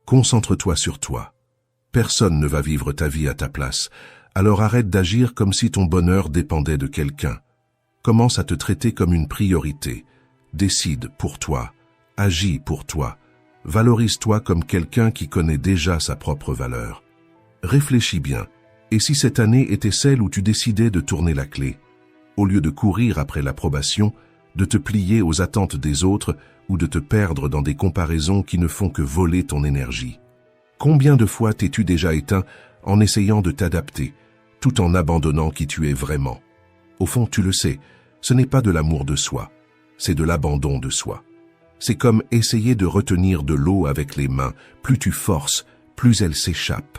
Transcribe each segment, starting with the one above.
Concentre-toi sur toi. Personne ne va vivre ta vie à ta place, alors arrête d'agir comme si ton bonheur dépendait de quelqu'un. Commence à te traiter comme une priorité. Décide pour toi, agis pour toi. Valorise-toi comme quelqu'un qui connaît déjà sa propre valeur. Réfléchis bien. Et si cette année était celle où tu décidais de tourner la clé, au lieu de courir après l'approbation, de te plier aux attentes des autres ou de te perdre dans des comparaisons qui ne font que voler ton énergie? Combien de fois t'es-tu déjà éteint en essayant de t'adapter, tout en abandonnant qui tu es vraiment? Au fond, tu le sais, ce n'est pas de l'amour de soi, c'est de l'abandon de soi. C'est comme essayer de retenir de l'eau avec les mains. Plus tu forces, plus elle s'échappe.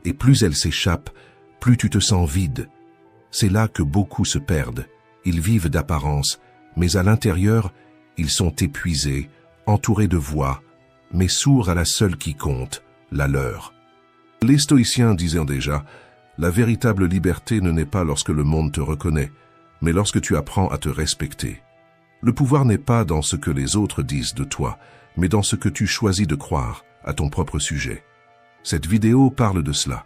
Et plus elle s'échappe, plus tu te sens vide. C'est là que beaucoup se perdent. Ils vivent d'apparence, mais à l'intérieur, ils sont épuisés, entourés de voix, mais sourds à la seule qui compte, la leur. Les stoïciens disaient déjà, la véritable liberté ne naît pas lorsque le monde te reconnaît, mais lorsque tu apprends à te respecter. Le pouvoir n'est pas dans ce que les autres disent de toi, mais dans ce que tu choisis de croire à ton propre sujet. Cette vidéo parle de cela,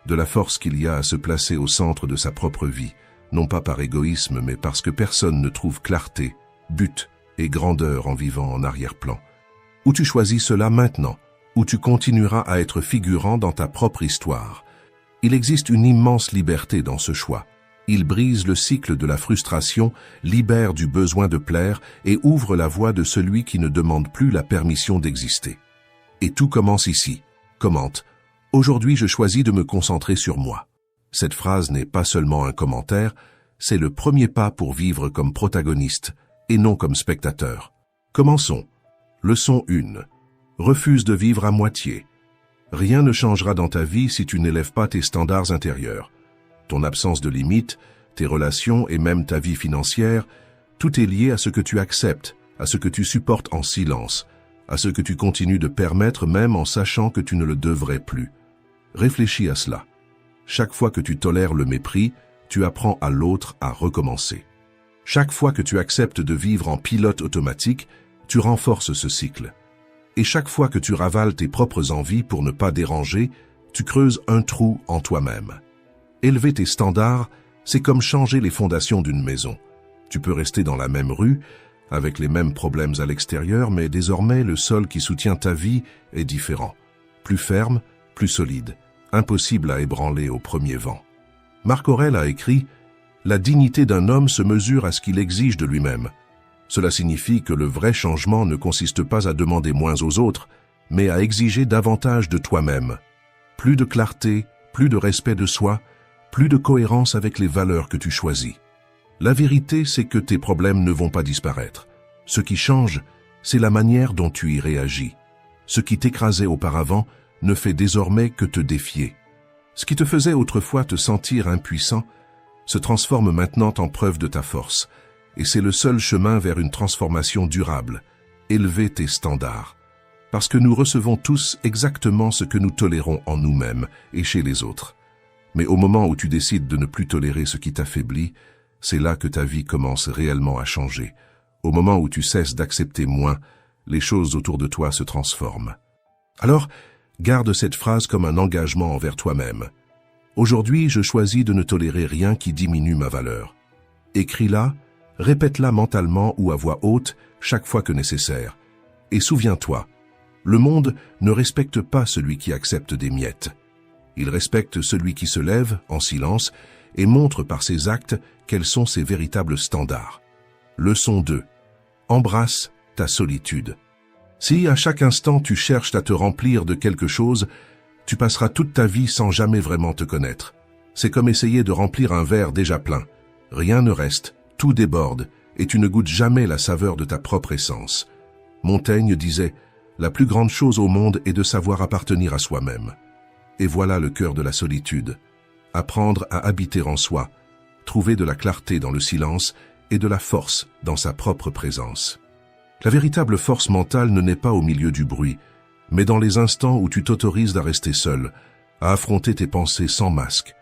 de la force qu'il y a à se placer au centre de sa propre vie, non pas par égoïsme, mais parce que personne ne trouve clarté, but et grandeur en vivant en arrière-plan. Ou tu choisis cela maintenant, ou tu continueras à être figurant dans ta propre histoire. Il existe une immense liberté dans ce choix. Il brise le cycle de la frustration, libère du besoin de plaire et ouvre la voie de celui qui ne demande plus la permission d'exister. Et tout commence ici. Commente. Aujourd'hui, je choisis de me concentrer sur moi. Cette phrase n'est pas seulement un commentaire, c'est le premier pas pour vivre comme protagoniste et non comme spectateur. Commençons. Leçon 1. Refuse de vivre à moitié. Rien ne changera dans ta vie si tu n'élèves pas tes standards intérieurs. Ton absence de limites, tes relations et même ta vie financière, tout est lié à ce que tu acceptes, à ce que tu supportes en silence, à ce que tu continues de permettre même en sachant que tu ne le devrais plus. Réfléchis à cela. Chaque fois que tu tolères le mépris, tu apprends à l'autre à recommencer. Chaque fois que tu acceptes de vivre en pilote automatique, tu renforces ce cycle. Et chaque fois que tu ravales tes propres envies pour ne pas déranger, tu creuses un trou en toi-même. Élever tes standards, c'est comme changer les fondations d'une maison. Tu peux rester dans la même rue, avec les mêmes problèmes à l'extérieur, mais désormais le sol qui soutient ta vie est différent. Plus ferme, plus solide, impossible à ébranler au premier vent. Marc Aurèle a écrit « La dignité d'un homme se mesure à ce qu'il exige de lui-même ». Cela signifie que le vrai changement ne consiste pas à demander moins aux autres, mais à exiger davantage de toi-même. Plus de clarté, plus de respect de soi, plus de cohérence avec les valeurs que tu choisis. La vérité, c'est que tes problèmes ne vont pas disparaître. Ce qui change, c'est la manière dont tu y réagis. Ce qui t'écrasait auparavant ne fait désormais que te défier. Ce qui te faisait autrefois te sentir impuissant se transforme maintenant en preuve de ta force. Et c'est le seul chemin vers une transformation durable. Élever tes standards. Parce que nous recevons tous exactement ce que nous tolérons en nous-mêmes et chez les autres. Mais au moment où tu décides de ne plus tolérer ce qui t'affaiblit, c'est là que ta vie commence réellement à changer. Au moment où tu cesses d'accepter moins, les choses autour de toi se transforment. Alors, garde cette phrase comme un engagement envers toi-même. Aujourd'hui, je choisis de ne tolérer rien qui diminue ma valeur. Écris-la, répète-la mentalement ou à voix haute chaque fois que nécessaire. Et souviens-toi, le monde ne respecte pas celui qui accepte des miettes. Il respecte celui qui se lève, en silence, et montre par ses actes quels sont ses véritables standards. Leçon 2. Embrasse ta solitude. Si à chaque instant tu cherches à te remplir de quelque chose, tu passeras toute ta vie sans jamais vraiment te connaître. C'est comme essayer de remplir un verre déjà plein. Rien ne reste, tout déborde, et tu ne goûtes jamais la saveur de ta propre essence. Montaigne disait « La plus grande chose au monde est de savoir appartenir à soi-même ». Et voilà le cœur de la solitude. Apprendre à habiter en soi, trouver de la clarté dans le silence et de la force dans sa propre présence. La véritable force mentale ne naît pas au milieu du bruit, mais dans les instants où tu t'autorises à rester seul, à affronter tes pensées sans masque.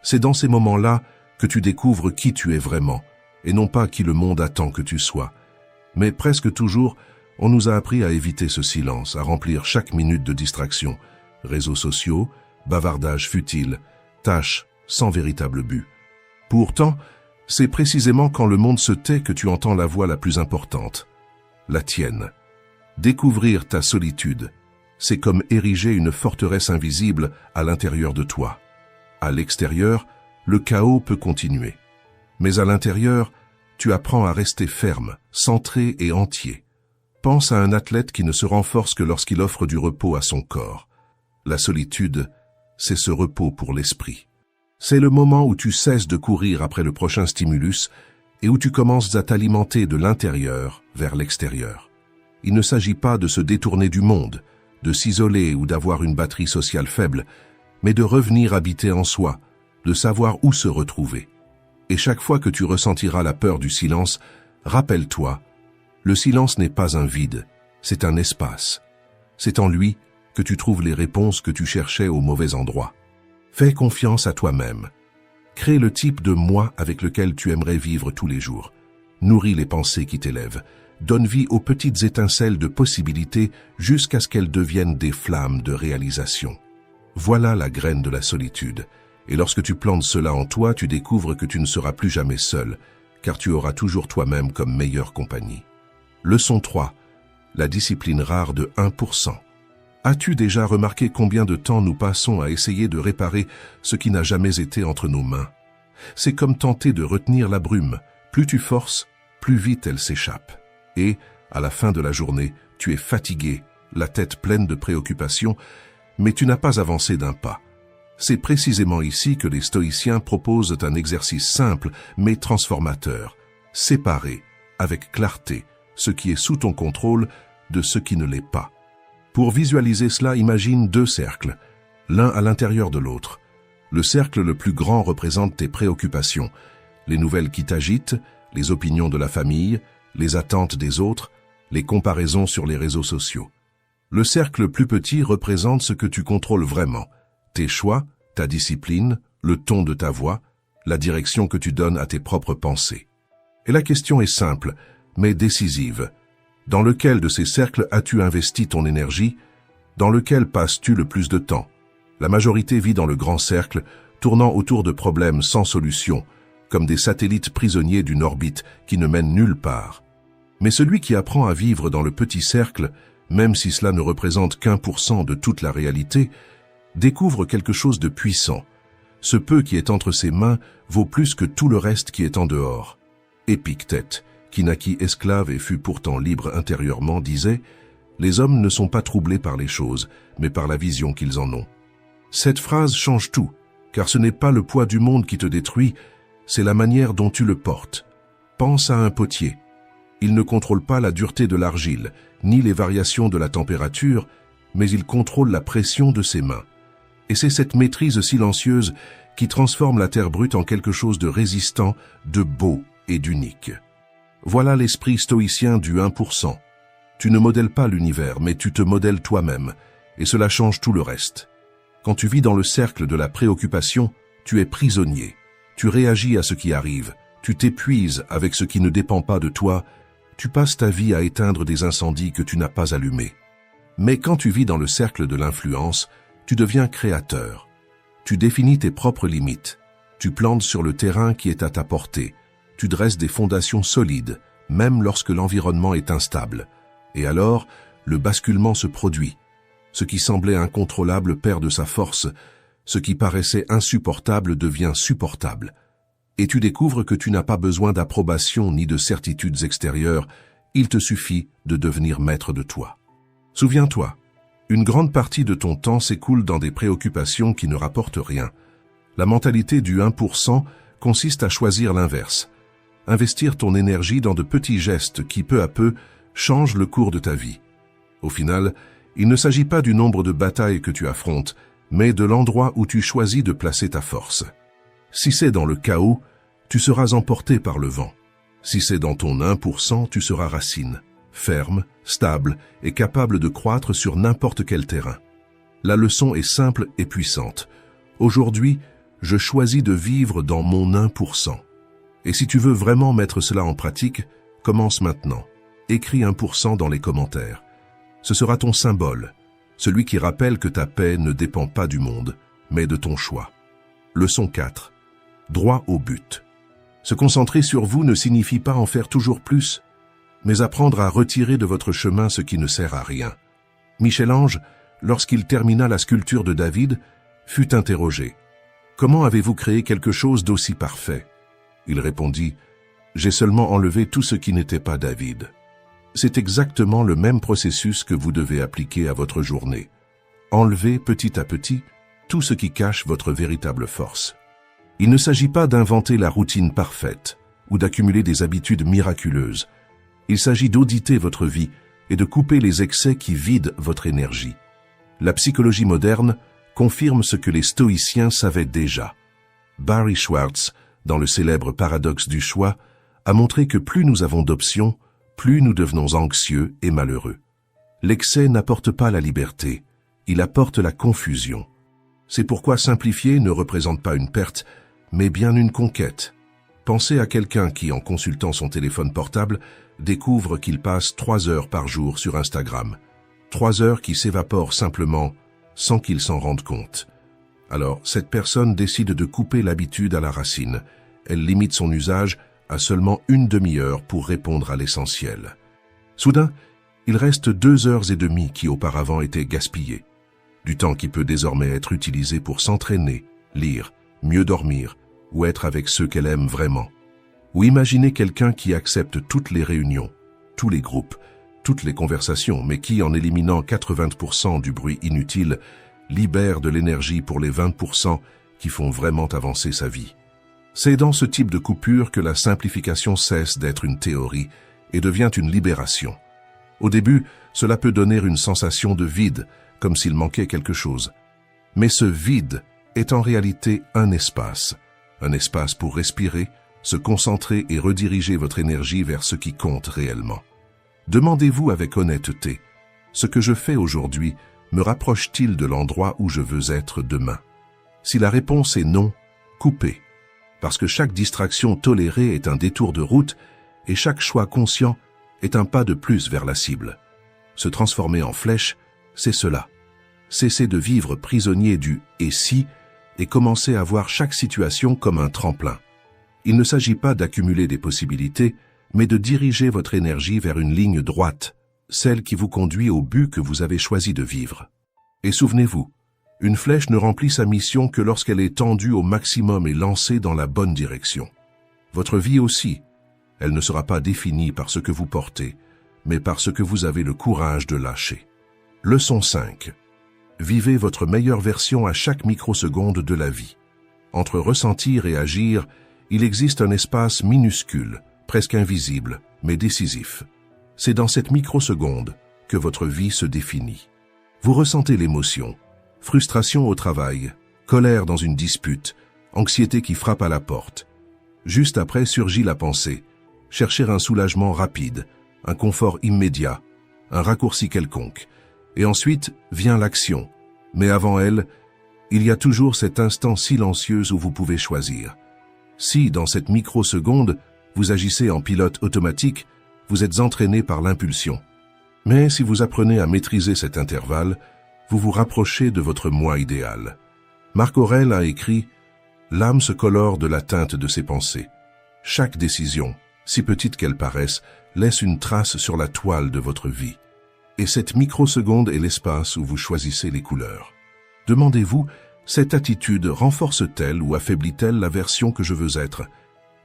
C'est dans ces moments-là que tu découvres qui tu es vraiment, et non pas qui le monde attend que tu sois. Mais presque toujours, On nous a appris à éviter ce silence, à remplir chaque minute de distraction. Réseaux sociaux, bavardages futiles, tâches sans véritable but. Pourtant, c'est précisément quand le monde se tait que tu entends la voix la plus importante, la tienne. Découvrir ta solitude, c'est comme ériger une forteresse invisible à l'intérieur de toi. À l'extérieur, le chaos peut continuer. Mais à l'intérieur, tu apprends à rester ferme, centré et entier. Pense à un athlète qui ne se renforce que lorsqu'il offre du repos à son corps. La solitude, c'est ce repos pour l'esprit. C'est le moment où tu cesses de courir après le prochain stimulus et où tu commences à t'alimenter de l'intérieur vers l'extérieur. Il ne s'agit pas de se détourner du monde, de s'isoler ou d'avoir une batterie sociale faible, mais de revenir habiter en soi, de savoir où se retrouver. Et chaque fois que tu ressentiras la peur du silence, rappelle-toi, le silence n'est pas un vide, c'est un espace. C'est en lui que tu trouves les réponses que tu cherchais au mauvais endroit. Fais confiance à toi-même. Crée le type de moi avec lequel tu aimerais vivre tous les jours. Nourris les pensées qui t'élèvent. Donne vie aux petites étincelles de possibilités jusqu'à ce qu'elles deviennent des flammes de réalisation. Voilà la graine de la solitude. Et lorsque tu plantes cela en toi, tu découvres que tu ne seras plus jamais seul, car tu auras toujours toi-même comme meilleure compagnie. Leçon 3. La discipline rare de 1%. As-tu déjà remarqué combien de temps nous passons à essayer de réparer ce qui n'a jamais été entre nos mains? C'est comme tenter de retenir la brume. Plus tu forces, plus vite elle s'échappe. Et, à la fin de la journée, tu es fatigué, la tête pleine de préoccupations, mais tu n'as pas avancé d'un pas. C'est précisément ici que les stoïciens proposent un exercice simple mais transformateur. Séparer, avec clarté, ce qui est sous ton contrôle de ce qui ne l'est pas. Pour visualiser cela, imagine 2 cercles, l'un à l'intérieur de l'autre. Le cercle le plus grand représente tes préoccupations, les nouvelles qui t'agitent, les opinions de la famille, les attentes des autres, les comparaisons sur les réseaux sociaux. Le cercle plus petit représente ce que tu contrôles vraiment, tes choix, ta discipline, le ton de ta voix, la direction que tu donnes à tes propres pensées. Et la question est simple, mais décisive. Dans lequel de ces cercles as-tu investi ton énergie? Dans lequel passes-tu le plus de temps? La majorité vit dans le grand cercle, tournant autour de problèmes sans solution, comme des satellites prisonniers d'une orbite qui ne mène nulle part. Mais celui qui apprend à vivre dans le petit cercle, même si cela ne représente qu'1% de toute la réalité, découvre quelque chose de puissant. Ce peu qui est entre ses mains vaut plus que tout le reste qui est en dehors. Épictète, qui naquit esclave et fut pourtant libre intérieurement, disait « Les hommes ne sont pas troublés par les choses, mais par la vision qu'ils en ont. » Cette phrase change tout, car ce n'est pas le poids du monde qui te détruit, c'est la manière dont tu le portes. Pense à un potier. Il ne contrôle pas la dureté de l'argile, ni les variations de la température, mais il contrôle la pression de ses mains. Et c'est cette maîtrise silencieuse qui transforme la terre brute en quelque chose de résistant, de beau et d'unique. Voilà l'esprit stoïcien du 1%. Tu ne modèles pas l'univers, mais tu te modèles toi-même, et cela change tout le reste. Quand tu vis dans le cercle de la préoccupation, tu es prisonnier. Tu réagis à ce qui arrive, tu t'épuises avec ce qui ne dépend pas de toi, tu passes ta vie à éteindre des incendies que tu n'as pas allumés. Mais quand tu vis dans le cercle de l'influence, tu deviens créateur. Tu définis tes propres limites. Tu plantes sur le terrain qui est à ta portée. Tu dresses des fondations solides, même lorsque l'environnement est instable. Et alors, le basculement se produit. Ce qui semblait incontrôlable perd de sa force. Ce qui paraissait insupportable devient supportable. Et tu découvres que tu n'as pas besoin d'approbation ni de certitudes extérieures. Il te suffit de devenir maître de toi. Souviens-toi, une grande partie de ton temps s'écoule dans des préoccupations qui ne rapportent rien. La mentalité du 1% consiste à choisir l'inverse. Investir ton énergie dans de petits gestes qui, peu à peu, changent le cours de ta vie. Au final, il ne s'agit pas du nombre de batailles que tu affrontes, mais de l'endroit où tu choisis de placer ta force. Si c'est dans le chaos, tu seras emporté par le vent. Si c'est dans ton 1%, tu seras racine, ferme, stable et capable de croître sur n'importe quel terrain. La leçon est simple et puissante. Aujourd'hui, je choisis de vivre dans mon 1%. Et si tu veux vraiment mettre cela en pratique, commence maintenant. écris 1% dans les commentaires. Ce sera ton symbole, celui qui rappelle que ta paix ne dépend pas du monde, mais de ton choix. Leçon 4. Droit au but. Se concentrer sur vous ne signifie pas en faire toujours plus, mais apprendre à retirer de votre chemin ce qui ne sert à rien. Michel-Ange, lorsqu'il termina la sculpture de David, fut interrogé. « Comment avez-vous créé quelque chose d'aussi parfait ?» Il répondit « J'ai seulement enlevé tout ce qui n'était pas David. » C'est exactement le même processus que vous devez appliquer à votre journée. Enlevez petit à petit tout ce qui cache votre véritable force. Il ne s'agit pas d'inventer la routine parfaite ou d'accumuler des habitudes miraculeuses. Il s'agit d'auditer votre vie et de couper les excès qui vident votre énergie. La psychologie moderne confirme ce que les stoïciens savaient déjà. Barry Schwartz, dans le célèbre paradoxe du choix, a montré que plus nous avons d'options, plus nous devenons anxieux et malheureux. L'excès n'apporte pas la liberté, il apporte la confusion. C'est pourquoi simplifier ne représente pas une perte, mais bien une conquête. Pensez à quelqu'un qui, en consultant son téléphone portable, découvre qu'il passe 3 heures par jour sur Instagram. 3 heures qui s'évaporent simplement sans qu'il s'en rende compte. Alors, cette personne décide de couper l'habitude à la racine. Elle limite son usage à seulement une demi-heure pour répondre à l'essentiel. Soudain, il reste 2 heures et demie qui auparavant étaient gaspillées. Du temps qui peut désormais être utilisé pour s'entraîner, lire, mieux dormir ou être avec ceux qu'elle aime vraiment. Ou imaginez quelqu'un qui accepte toutes les réunions, tous les groupes, toutes les conversations, mais qui, en éliminant 80% du bruit inutile, libère de l'énergie pour les 20% qui font vraiment avancer sa vie. C'est dans ce type de coupure que la simplification cesse d'être une théorie et devient une libération. Au début, cela peut donner une sensation de vide, comme s'il manquait quelque chose. Mais ce vide est en réalité un espace pour respirer, se concentrer et rediriger votre énergie vers ce qui compte réellement. Demandez-vous avec honnêteté, ce que je fais aujourd'hui me rapproche-t-il de l'endroit où je veux être demain? Si la réponse est non, coupez. Parce que chaque distraction tolérée est un détour de route et chaque choix conscient est un pas de plus vers la cible. Se transformer en flèche, c'est cela. Cessez de vivre prisonnier du « et si » et commencez à voir chaque situation comme un tremplin. Il ne s'agit pas d'accumuler des possibilités, mais de diriger votre énergie vers une ligne droite, celle qui vous conduit au but que vous avez choisi de vivre. Et souvenez-vous, une flèche ne remplit sa mission que lorsqu'elle est tendue au maximum et lancée dans la bonne direction. Votre vie aussi, elle ne sera pas définie par ce que vous portez, mais par ce que vous avez le courage de lâcher. Leçon 5. Vivez votre meilleure version à chaque microseconde de la vie. Entre ressentir et agir, il existe un espace minuscule, presque invisible, mais décisif. C'est dans cette microseconde que votre vie se définit. Vous ressentez l'émotion, frustration au travail, colère dans une dispute, anxiété qui frappe à la porte. Juste après surgit la pensée, chercher un soulagement rapide, un confort immédiat, un raccourci quelconque. Et ensuite vient l'action. Mais avant elle, il y a toujours cet instant silencieux où vous pouvez choisir. Si, dans cette microseconde, vous agissez en pilote automatique, vous êtes entraîné par l'impulsion. Mais si vous apprenez à maîtriser cet intervalle, vous vous rapprochez de votre moi idéal. Marc Aurèle a écrit « L'âme se colore de la teinte de ses pensées. Chaque décision, si petite qu'elle paraisse, laisse une trace sur la toile de votre vie. Et cette microseconde est l'espace où vous choisissez les couleurs. Demandez-vous, cette attitude renforce-t-elle ou affaiblit-elle la version que je veux être?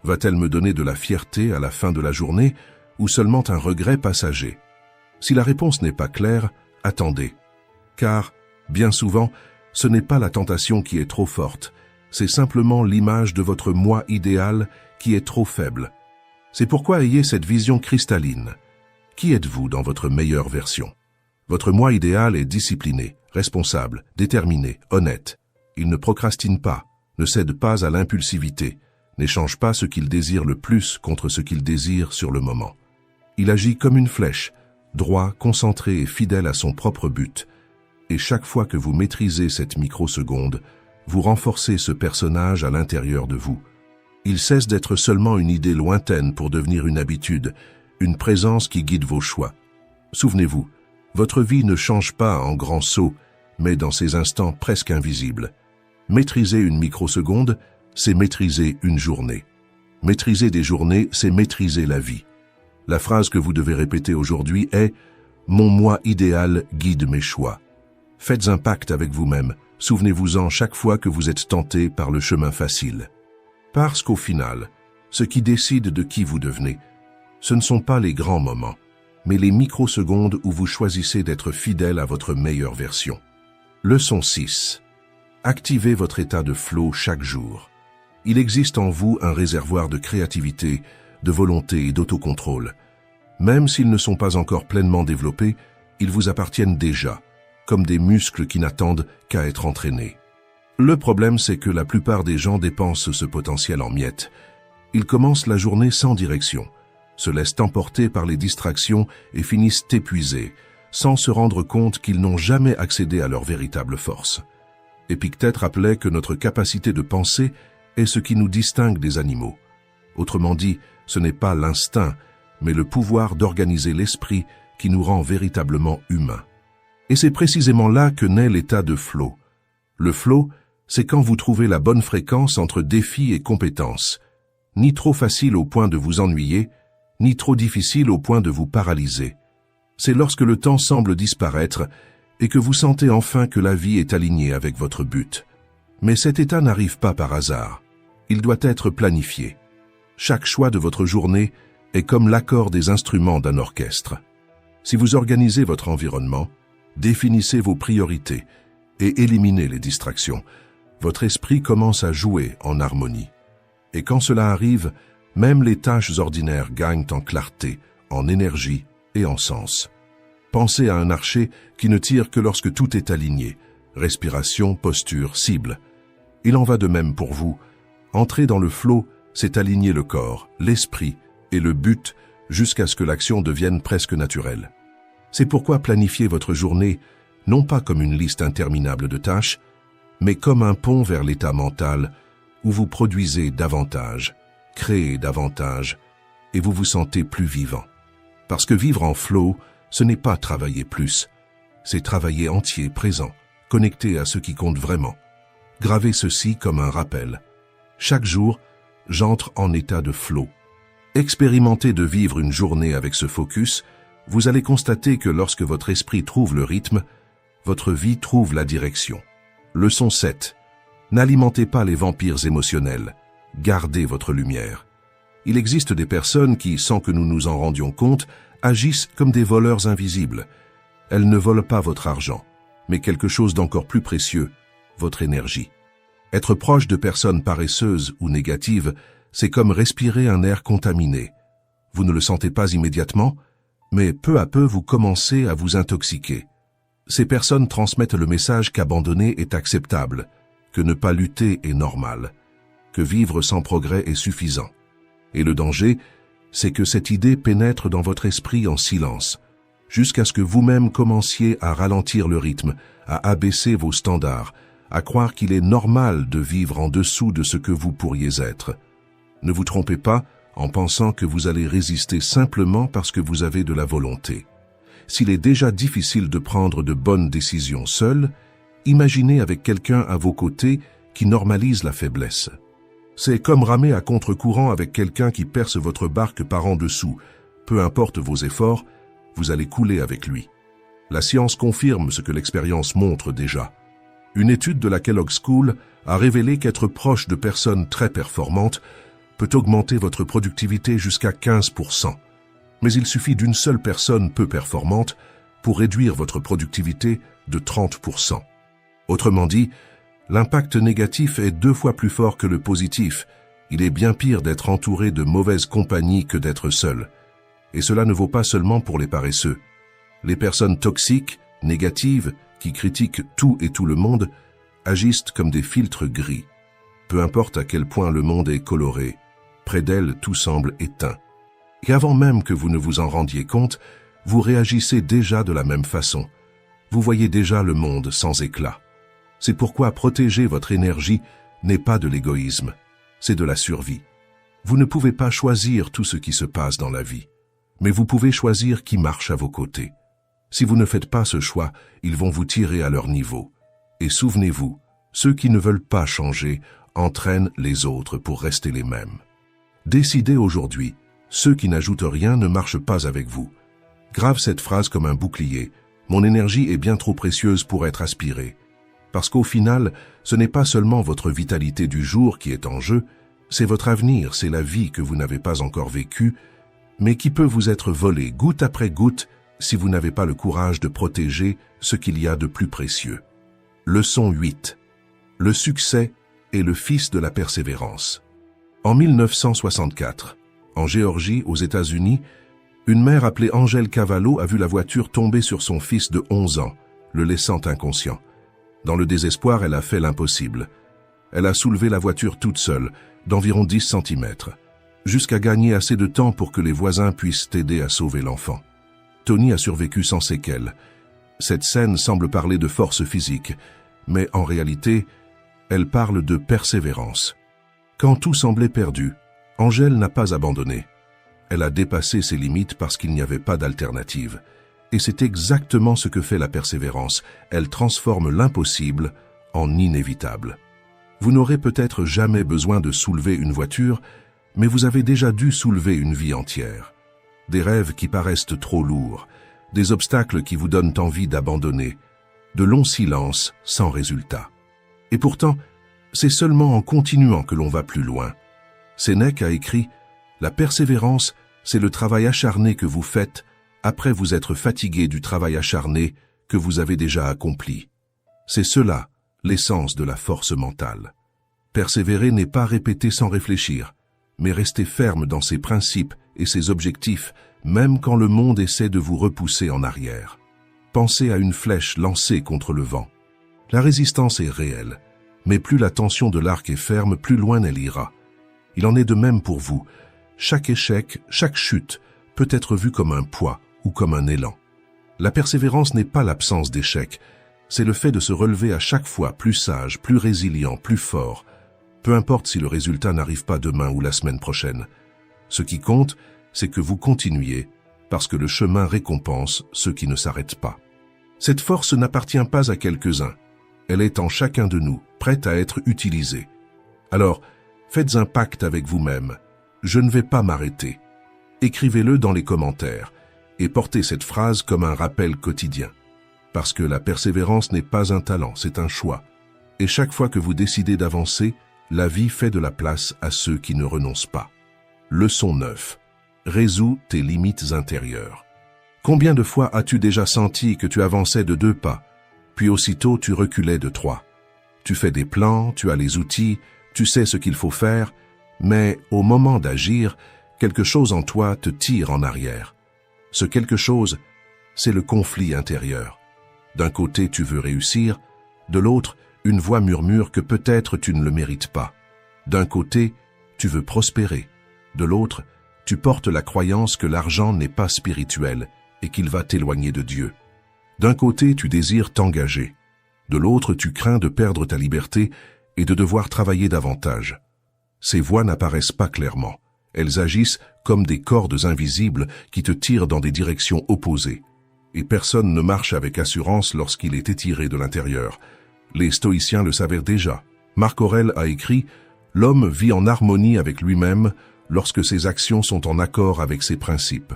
Va-t-elle me donner de la fierté à la fin de la journée ou seulement un regret passager? Si la réponse n'est pas claire, attendez. Car, bien souvent, ce n'est pas la tentation qui est trop forte, c'est simplement l'image de votre moi idéal qui est trop faible. C'est pourquoi ayez cette vision cristalline. Qui êtes-vous dans votre meilleure version? Votre moi idéal est discipliné, responsable, déterminé, honnête. Il ne procrastine pas, ne cède pas à l'impulsivité, n'échange pas ce qu'il désire le plus contre ce qu'il désire sur le moment. Il agit comme une flèche, droit, concentré et fidèle à son propre but. Et chaque fois que vous maîtrisez cette microseconde, vous renforcez ce personnage à l'intérieur de vous. Il cesse d'être seulement une idée lointaine pour devenir une habitude, une présence qui guide vos choix. Souvenez-vous, votre vie ne change pas en grands sauts, mais dans ces instants presque invisibles. Maîtriser une microseconde, c'est maîtriser une journée. Maîtriser des journées, c'est maîtriser la vie. La phrase que vous devez répéter aujourd'hui est « Mon moi idéal guide mes choix ». Faites un pacte avec vous-même, souvenez-vous-en chaque fois que vous êtes tenté par le chemin facile. Parce qu'au final, ce qui décide de qui vous devenez, ce ne sont pas les grands moments, mais les microsecondes où vous choisissez d'être fidèle à votre meilleure version. Leçon 6. Activez votre état de flow chaque jour. Il existe en vous un réservoir de créativité, de volonté et d'autocontrôle. Même s'ils ne sont pas encore pleinement développés, ils vous appartiennent déjà, comme des muscles qui n'attendent qu'à être entraînés. Le problème, c'est que la plupart des gens dépensent ce potentiel en miettes. Ils commencent la journée sans direction, se laissent emporter par les distractions et finissent épuisés, sans se rendre compte qu'ils n'ont jamais accédé à leur véritable force. Épictète rappelait que notre capacité de penser est ce qui nous distingue des animaux. Autrement dit, ce n'est pas l'instinct, mais le pouvoir d'organiser l'esprit qui nous rend véritablement humains. Et c'est précisément là que naît l'état de flow. Le flow, c'est quand vous trouvez la bonne fréquence entre défi et compétence, ni trop facile au point de vous ennuyer, ni trop difficile au point de vous paralyser. C'est lorsque le temps semble disparaître et que vous sentez enfin que la vie est alignée avec votre but. Mais cet état n'arrive pas par hasard. Il doit être planifié. Chaque choix de votre journée est comme l'accord des instruments d'un orchestre. Si vous organisez votre environnement, définissez vos priorités et éliminez les distractions, votre esprit commence à jouer en harmonie. Et quand cela arrive, même les tâches ordinaires gagnent en clarté, en énergie et en sens. Pensez à un archer qui ne tire que lorsque tout est aligné, respiration, posture, cible. Il en va de même pour vous. Entrer dans le flow, c'est aligner le corps, l'esprit et le but jusqu'à ce que l'action devienne presque naturelle. C'est pourquoi planifiez votre journée, non pas comme une liste interminable de tâches, mais comme un pont vers l'état mental où vous produisez davantage, créez davantage et vous vous sentez plus vivant. Parce que vivre en flow, ce n'est pas travailler plus, c'est travailler entier, présent, connecté à ce qui compte vraiment. Gravez ceci comme un rappel. Chaque jour, j'entre en état de flow. Expérimentez de vivre une journée avec ce focus, vous allez constater que lorsque votre esprit trouve le rythme, votre vie trouve la direction. Leçon 7. N'alimentez pas les vampires émotionnels. Gardez votre lumière. Il existe des personnes qui, sans que nous nous en rendions compte, agissent comme des voleurs invisibles. Elles ne volent pas votre argent, mais quelque chose d'encore plus précieux, votre énergie. Être proche de personnes paresseuses ou négatives, c'est comme respirer un air contaminé. Vous ne le sentez pas immédiatement, mais peu à peu vous commencez à vous intoxiquer. Ces personnes transmettent le message qu'abandonner est acceptable, que ne pas lutter est normal, que vivre sans progrès est suffisant. Et le danger, c'est que cette idée pénètre dans votre esprit en silence, jusqu'à ce que vous-même commenciez à ralentir le rythme, à abaisser vos standards, à croire qu'il est normal de vivre en dessous de ce que vous pourriez être. Ne vous trompez pas en pensant que vous allez résister simplement parce que vous avez de la volonté. S'il est déjà difficile de prendre de bonnes décisions seul, imaginez avec quelqu'un à vos côtés qui normalise la faiblesse. C'est comme ramer à contre-courant avec quelqu'un qui perce votre barque par en dessous. Peu importe vos efforts, vous allez couler avec lui. La science confirme ce que l'expérience montre déjà. Une étude de la Kellogg School a révélé qu'être proche de personnes très performantes peut augmenter votre productivité jusqu'à 15%. Mais il suffit d'une seule personne peu performante pour réduire votre productivité de 30%. Autrement dit, l'impact négatif est 2 fois plus fort que le positif. Il est bien pire d'être entouré de mauvaise compagnie que d'être seul. Et cela ne vaut pas seulement pour les paresseux. Les personnes toxiques, négatives, qui critiquent tout et tout le monde, agissent comme des filtres gris. Peu importe à quel point le monde est coloré, près d'elles tout semble éteint. Et avant même que vous ne vous en rendiez compte, vous réagissez déjà de la même façon. Vous voyez déjà le monde sans éclat. C'est pourquoi protéger votre énergie n'est pas de l'égoïsme, c'est de la survie. Vous ne pouvez pas choisir tout ce qui se passe dans la vie. Mais vous pouvez choisir qui marche à vos côtés. Si vous ne faites pas ce choix, ils vont vous tirer à leur niveau. Et souvenez-vous, ceux qui ne veulent pas changer entraînent les autres pour rester les mêmes. Décidez aujourd'hui, ceux qui n'ajoutent rien ne marchent pas avec vous. Grave cette phrase comme un bouclier. Mon énergie est bien trop précieuse pour être aspirée. Parce qu'au final, ce n'est pas seulement votre vitalité du jour qui est en jeu, c'est votre avenir, c'est la vie que vous n'avez pas encore vécue, mais qui peut vous être volée goutte après goutte si vous n'avez pas le courage de protéger ce qu'il y a de plus précieux. Leçon 8. Le succès est le fils de la persévérance. En 1964, en Géorgie, aux États-Unis, une mère appelée Angèle Cavallo a vu la voiture tomber sur son fils de 11 ans, le laissant inconscient. Dans le désespoir, elle a fait l'impossible. Elle a soulevé la voiture toute seule, d'environ 10 cm, jusqu'à gagner assez de temps pour que les voisins puissent aider à sauver l'enfant. Tony a survécu sans séquelles. Cette scène semble parler de force physique, mais en réalité, elle parle de persévérance. Quand tout semblait perdu, Angèle n'a pas abandonné. Elle a dépassé ses limites parce qu'il n'y avait pas d'alternative. Et c'est exactement ce que fait la persévérance. Elle transforme l'impossible en inévitable. Vous n'aurez peut-être jamais besoin de soulever une voiture, mais vous avez déjà dû soulever une vie entière. Des rêves qui paraissent trop lourds, des obstacles qui vous donnent envie d'abandonner, de longs silences sans résultat. Et pourtant, c'est seulement en continuant que l'on va plus loin. Sénèque a écrit « La persévérance, c'est le travail acharné que vous faites après vous être fatigué du travail acharné que vous avez déjà accompli. » C'est cela, l'essence de la force mentale. Persévérer n'est pas répéter sans réfléchir, mais rester ferme dans ses principes et ses objectifs, même quand le monde essaie de vous repousser en arrière. Pensez à une flèche lancée contre le vent. La résistance est réelle, mais plus la tension de l'arc est ferme, plus loin elle ira. Il en est de même pour vous. Chaque échec, chaque chute peut être vu comme un poids ou comme un élan. La persévérance n'est pas l'absence d'échecs, c'est le fait de se relever à chaque fois plus sage, plus résilient, plus fort, peu importe si le résultat n'arrive pas demain ou la semaine prochaine. Ce qui compte, c'est que vous continuiez, parce que le chemin récompense ceux qui ne s'arrêtent pas. Cette force n'appartient pas à quelques-uns. Elle est en chacun de nous, prête à être utilisée. Alors, faites un pacte avec vous-même. Je ne vais pas m'arrêter. Écrivez-le dans les commentaires et portez cette phrase comme un rappel quotidien. Parce que la persévérance n'est pas un talent, c'est un choix. Et chaque fois que vous décidez d'avancer, la vie fait de la place à ceux qui ne renoncent pas. Leçon 9. Résous tes limites intérieures. Combien de fois as-tu déjà senti que tu avançais de 2 pas, puis aussitôt tu reculais de 3? Tu fais des plans, tu as les outils, tu sais ce qu'il faut faire, mais au moment d'agir, quelque chose en toi te tire en arrière. Ce quelque chose, c'est le conflit intérieur. D'un côté, tu veux réussir, de l'autre, une voix murmure que peut-être tu ne le mérites pas. D'un côté, tu veux prospérer, de l'autre, tu portes la croyance que l'argent n'est pas spirituel et qu'il va t'éloigner de Dieu. D'un côté, tu désires t'engager, de l'autre, tu crains de perdre ta liberté et de devoir travailler davantage. Ces voix n'apparaissent pas clairement. Elles agissent comme des cordes invisibles qui te tirent dans des directions opposées. Et personne ne marche avec assurance lorsqu'il est étiré de l'intérieur. Les stoïciens le savaient déjà. Marc Aurèle a écrit « L'homme vit en harmonie avec lui-même lorsque ses actions sont en accord avec ses principes. »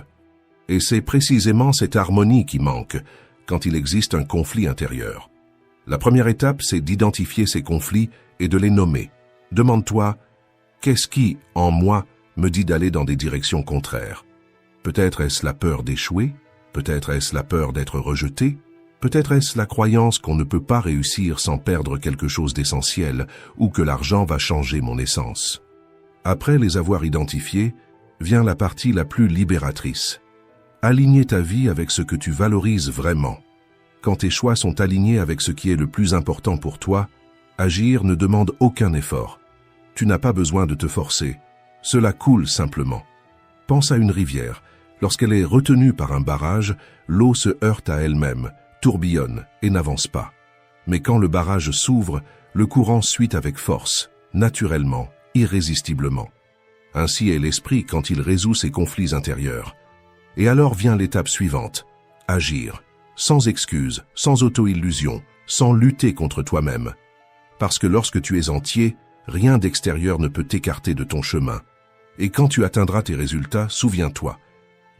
Et c'est précisément cette harmonie qui manque quand il existe un conflit intérieur. La première étape, c'est d'identifier ces conflits et de les nommer. Demande-toi « Qu'est-ce qui, en moi, me dit d'aller dans des directions contraires? Peut-être est-ce la peur d'échouer? Peut-être est-ce la peur d'être rejeté? Peut-être est-ce la croyance qu'on ne peut pas réussir sans perdre quelque chose d'essentiel ou que l'argent va changer mon essence? » Après les avoir identifiés, vient la partie la plus libératrice. Aligner ta vie avec ce que tu valorises vraiment. Quand tes choix sont alignés avec ce qui est le plus important pour toi, agir ne demande aucun effort. Tu n'as pas besoin de te forcer. Cela coule simplement. Pense à une rivière. Lorsqu'elle est retenue par un barrage, l'eau se heurte à elle-même, tourbillonne et n'avance pas. Mais quand le barrage s'ouvre, le courant suit avec force, naturellement, irrésistiblement. Ainsi est l'esprit quand il résout ses conflits intérieurs. Et alors vient l'étape suivante. Agir. Sans excuse, sans auto-illusion, sans lutter contre toi-même. Parce que lorsque tu es entier, rien d'extérieur ne peut t'écarter de ton chemin. Et quand tu atteindras tes résultats, souviens-toi.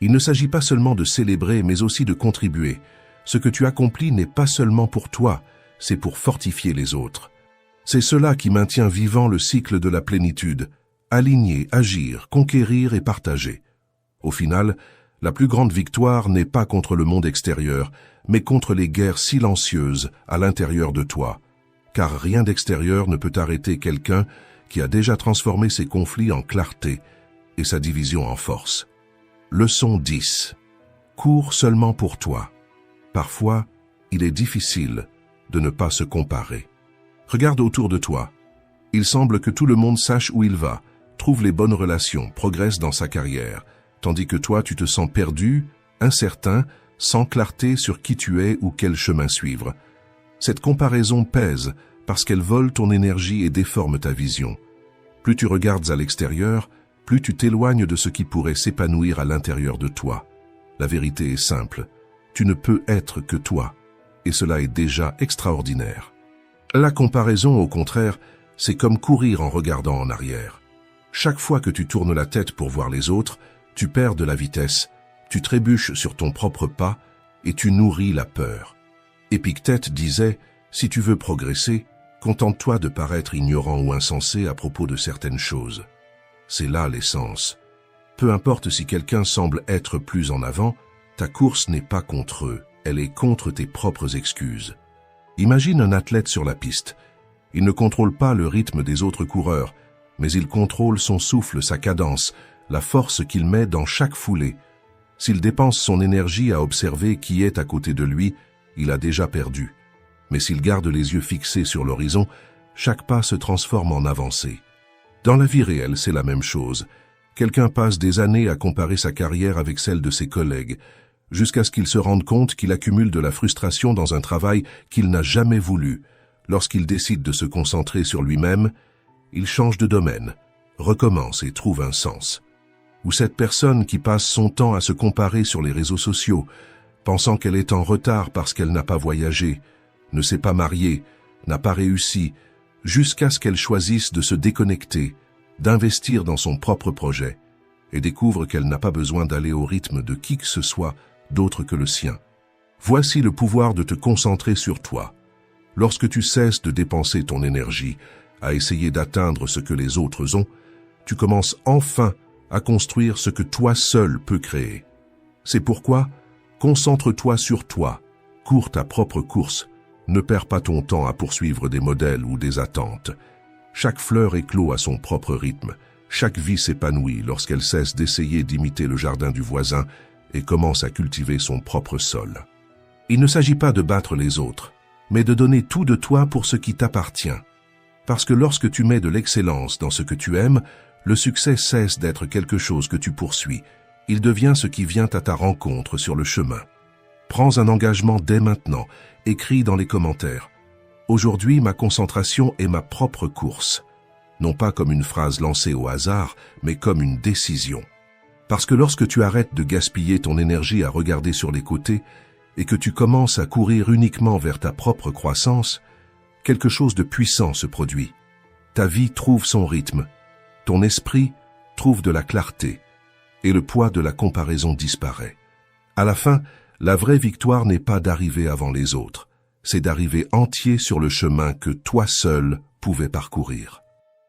Il ne s'agit pas seulement de célébrer, mais aussi de contribuer. Ce que tu accomplis n'est pas seulement pour toi, c'est pour fortifier les autres. C'est cela qui maintient vivant le cycle de la plénitude. Aligner, agir, conquérir et partager. Au final, la plus grande victoire n'est pas contre le monde extérieur, mais contre les guerres silencieuses à l'intérieur de toi. Car rien d'extérieur ne peut arrêter quelqu'un qui a déjà transformé ses conflits en clarté et sa division en force. Leçon 10. Cours seulement pour toi. Parfois, il est difficile de ne pas se comparer. Regarde autour de toi. Il semble que tout le monde sache où il va, trouve les bonnes relations, progresse dans sa carrière, tandis que toi tu te sens perdu, incertain, sans clarté sur qui tu es ou quel chemin suivre. Cette comparaison pèse parce qu'elle vole ton énergie et déforme ta vision. Plus tu regardes à l'extérieur, plus tu t'éloignes de ce qui pourrait s'épanouir à l'intérieur de toi. La vérité est simple. Tu ne peux être que toi, et cela est déjà extraordinaire. La comparaison, au contraire, c'est comme courir en regardant en arrière. Chaque fois que tu tournes la tête pour voir les autres, tu perds de la vitesse, tu trébuches sur ton propre pas et tu nourris la peur. Épictète disait, si tu veux progresser, contente-toi de paraître ignorant ou insensé à propos de certaines choses. C'est là l'essence. Peu importe si quelqu'un semble être plus en avant, ta course n'est pas contre eux, elle est contre tes propres excuses. Imagine un athlète sur la piste. Il ne contrôle pas le rythme des autres coureurs, mais il contrôle son souffle, sa cadence, la force qu'il met dans chaque foulée. S'il dépense son énergie à observer qui est à côté de lui, il a déjà perdu. Mais s'il garde les yeux fixés sur l'horizon, chaque pas se transforme en avancée. Dans la vie réelle, c'est la même chose. Quelqu'un passe des années à comparer sa carrière avec celle de ses collègues, jusqu'à ce qu'il se rende compte qu'il accumule de la frustration dans un travail qu'il n'a jamais voulu. Lorsqu'il décide de se concentrer sur lui-même, il change de domaine, recommence et trouve un sens. Ou cette personne qui passe son temps à se comparer sur les réseaux sociaux, pensant qu'elle est en retard parce qu'elle n'a pas voyagé, ne s'est pas mariée, n'a pas réussi, jusqu'à ce qu'elle choisisse de se déconnecter, d'investir dans son propre projet, et découvre qu'elle n'a pas besoin d'aller au rythme de qui que ce soit d'autre que le sien. Voici le pouvoir de te concentrer sur toi. Lorsque tu cesses de dépenser ton énergie à essayer d'atteindre ce que les autres ont, tu commences enfin à construire ce que toi seul peux créer. C'est pourquoi, concentre-toi sur toi, cours ta propre course, ne perds pas ton temps à poursuivre des modèles ou des attentes. Chaque fleur éclot à son propre rythme, chaque vie s'épanouit lorsqu'elle cesse d'essayer d'imiter le jardin du voisin et commence à cultiver son propre sol. Il ne s'agit pas de battre les autres, mais de donner tout de toi pour ce qui t'appartient. Parce que lorsque tu mets de l'excellence dans ce que tu aimes, le succès cesse d'être quelque chose que tu poursuis. Il devient ce qui vient à ta rencontre sur le chemin. Prends un engagement dès maintenant, écris dans les commentaires. Aujourd'hui, ma concentration est ma propre course. Non pas comme une phrase lancée au hasard, mais comme une décision. Parce que lorsque tu arrêtes de gaspiller ton énergie à regarder sur les côtés et que tu commences à courir uniquement vers ta propre croissance, quelque chose de puissant se produit. Ta vie trouve son rythme, ton esprit trouve de la clarté et le poids de la comparaison disparaît. À la fin, la vraie victoire n'est pas d'arriver avant les autres, c'est d'arriver entier sur le chemin que toi seul pouvais parcourir.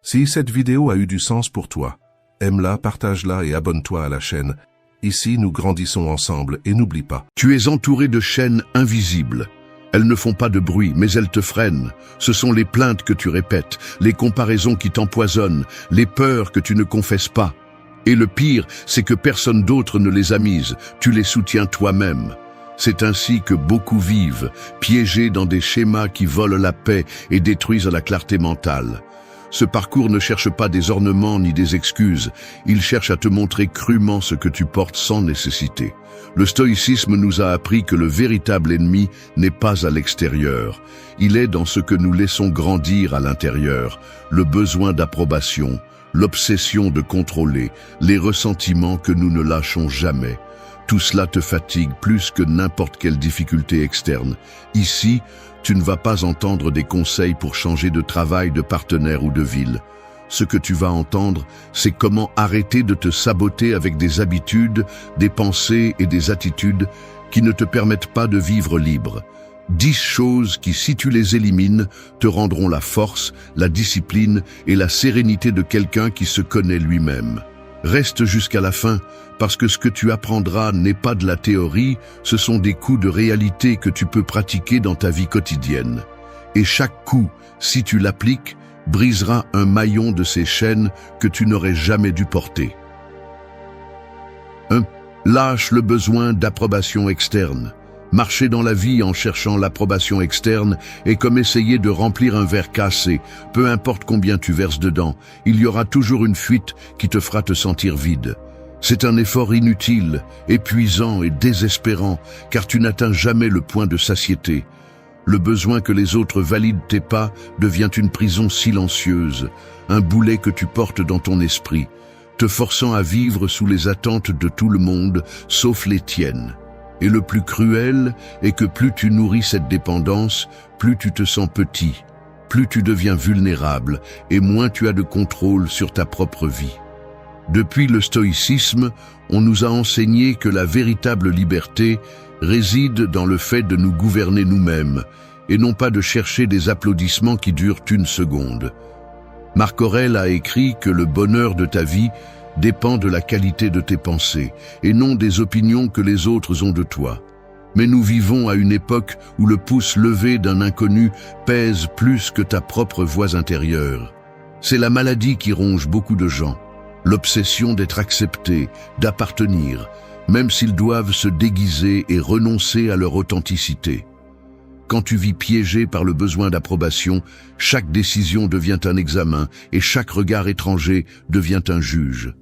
Si cette vidéo a eu du sens pour toi, aime-la, partage-la et abonne-toi à la chaîne. Ici, nous grandissons ensemble et n'oublie pas. Tu es entouré de chaînes invisibles. Elles ne font pas de bruit, mais elles te freinent. Ce sont les plaintes que tu répètes, les comparaisons qui t'empoisonnent, les peurs que tu ne confesses pas. Et le pire, c'est que personne d'autre ne les a mises, tu les soutiens toi-même. C'est ainsi que beaucoup vivent, piégés dans des schémas qui volent la paix et détruisent la clarté mentale. Ce parcours ne cherche pas des ornements ni des excuses, il cherche à te montrer crûment ce que tu portes sans nécessité. Le stoïcisme nous a appris que le véritable ennemi n'est pas à l'extérieur, il est dans ce que nous laissons grandir à l'intérieur, le besoin d'approbation, l'obsession de contrôler, les ressentiments que nous ne lâchons jamais. Tout cela te fatigue plus que n'importe quelle difficulté externe. Ici, tu ne vas pas entendre des conseils pour changer de travail, de partenaire ou de ville. Ce que tu vas entendre, c'est comment arrêter de te saboter avec des habitudes, des pensées et des attitudes qui ne te permettent pas de vivre libre. 10 choses qui, si tu les élimines, te rendront la force, la discipline et la sérénité de quelqu'un qui se connaît lui-même. Reste jusqu'à la fin, parce que ce que tu apprendras n'est pas de la théorie, ce sont des coups de réalité que tu peux pratiquer dans ta vie quotidienne. Et chaque coup, si tu l'appliques, brisera un maillon de ces chaînes que tu n'aurais jamais dû porter. 1. Lâche le besoin d'approbation externe. Marcher dans la vie en cherchant l'approbation externe est comme essayer de remplir un verre cassé. Peu importe combien tu verses dedans, il y aura toujours une fuite qui te fera te sentir vide. C'est un effort inutile, épuisant et désespérant, car tu n'atteins jamais le point de satiété. Le besoin que les autres valident tes pas devient une prison silencieuse, un boulet que tu portes dans ton esprit, te forçant à vivre sous les attentes de tout le monde, sauf les tiennes. Et le plus cruel est que plus tu nourris cette dépendance, plus tu te sens petit, plus tu deviens vulnérable et moins tu as de contrôle sur ta propre vie. Depuis le stoïcisme, on nous a enseigné que la véritable liberté réside dans le fait de nous gouverner nous-mêmes et non pas de chercher des applaudissements qui durent une seconde. Marc Aurèle a écrit que le bonheur de ta vie dépend de la qualité de tes pensées et non des opinions que les autres ont de toi. Mais nous vivons à une époque où le pouce levé d'un inconnu pèse plus que ta propre voix intérieure. C'est la maladie qui ronge beaucoup de gens, l'obsession d'être accepté, d'appartenir, même s'ils doivent se déguiser et renoncer à leur authenticité. Quand tu vis piégé par le besoin d'approbation, chaque décision devient un examen et chaque regard étranger devient un juge.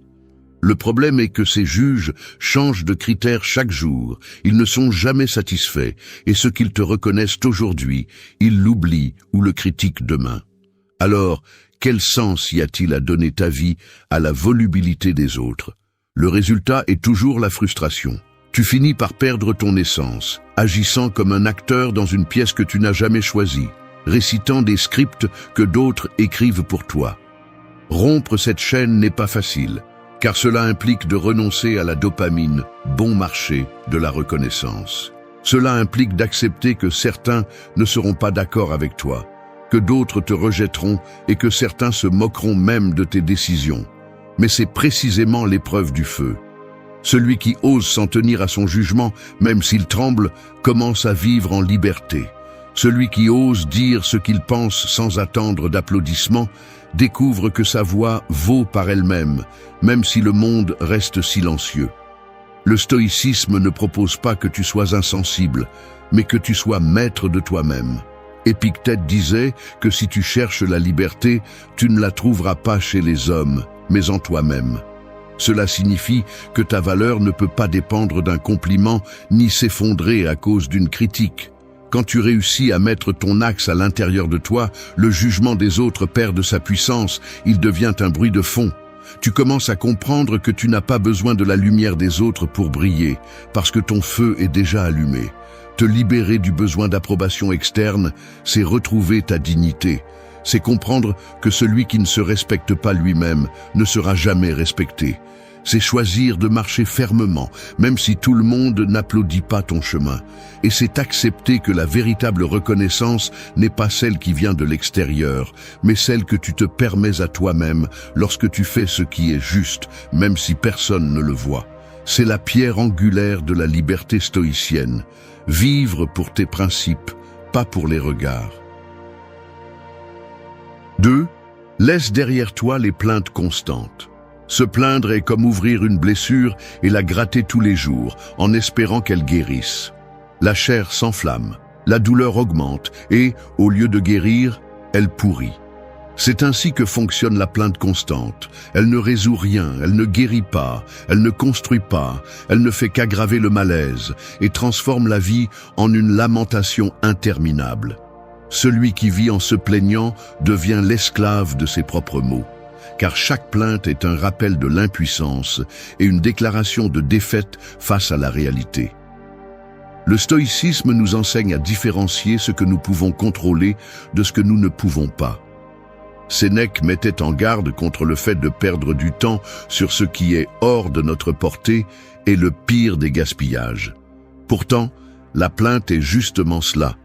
Le problème est que ces juges changent de critères chaque jour, ils ne sont jamais satisfaits, et ce qu'ils te reconnaissent aujourd'hui, ils l'oublient ou le critiquent demain. Alors, quel sens y a-t-il à donner ta vie à la volubilité des autres? Le résultat est toujours la frustration. Tu finis par perdre ton essence, agissant comme un acteur dans une pièce que tu n'as jamais choisie, récitant des scripts que d'autres écrivent pour toi. Rompre cette chaîne n'est pas facile, car cela implique de renoncer à la dopamine, bon marché de la reconnaissance. Cela implique d'accepter que certains ne seront pas d'accord avec toi, que d'autres te rejetteront et que certains se moqueront même de tes décisions. Mais c'est précisément l'épreuve du feu. Celui qui ose s'en tenir à son jugement, même s'il tremble, commence à vivre en liberté. Celui qui ose dire ce qu'il pense sans attendre d'applaudissements, découvre que sa voix vaut par elle-même, même si le monde reste silencieux. Le stoïcisme ne propose pas que tu sois insensible, mais que tu sois maître de toi-même. Épictète disait que si tu cherches la liberté, tu ne la trouveras pas chez les hommes, mais en toi-même. Cela signifie que ta valeur ne peut pas dépendre d'un compliment ni s'effondrer à cause d'une critique. Quand tu réussis à mettre ton axe à l'intérieur de toi, le jugement des autres perd de sa puissance, il devient un bruit de fond. Tu commences à comprendre que tu n'as pas besoin de la lumière des autres pour briller, parce que ton feu est déjà allumé. Te libérer du besoin d'approbation externe, c'est retrouver ta dignité. C'est comprendre que celui qui ne se respecte pas lui-même ne sera jamais respecté. C'est choisir de marcher fermement, même si tout le monde n'applaudit pas ton chemin. Et c'est accepter que la véritable reconnaissance n'est pas celle qui vient de l'extérieur, mais celle que tu te permets à toi-même lorsque tu fais ce qui est juste, même si personne ne le voit. C'est la pierre angulaire de la liberté stoïcienne. Vivre pour tes principes, pas pour les regards. 2. Laisse derrière toi les plaintes constantes. Se plaindre est comme ouvrir une blessure et la gratter tous les jours, en espérant qu'elle guérisse. La chair s'enflamme, la douleur augmente et, au lieu de guérir, elle pourrit. C'est ainsi que fonctionne la plainte constante. Elle ne résout rien, elle ne guérit pas, elle ne construit pas, elle ne fait qu'aggraver le malaise et transforme la vie en une lamentation interminable. Celui qui vit en se plaignant devient l'esclave de ses propres maux. car chaque plainte est un rappel de l'impuissance et une déclaration de défaite face à la réalité. Le stoïcisme nous enseigne à différencier ce que nous pouvons contrôler de ce que nous ne pouvons pas. Sénèque mettait en garde contre le fait de perdre du temps sur ce qui est hors de notre portée et le pire des gaspillages. Pourtant, la plainte est justement cela,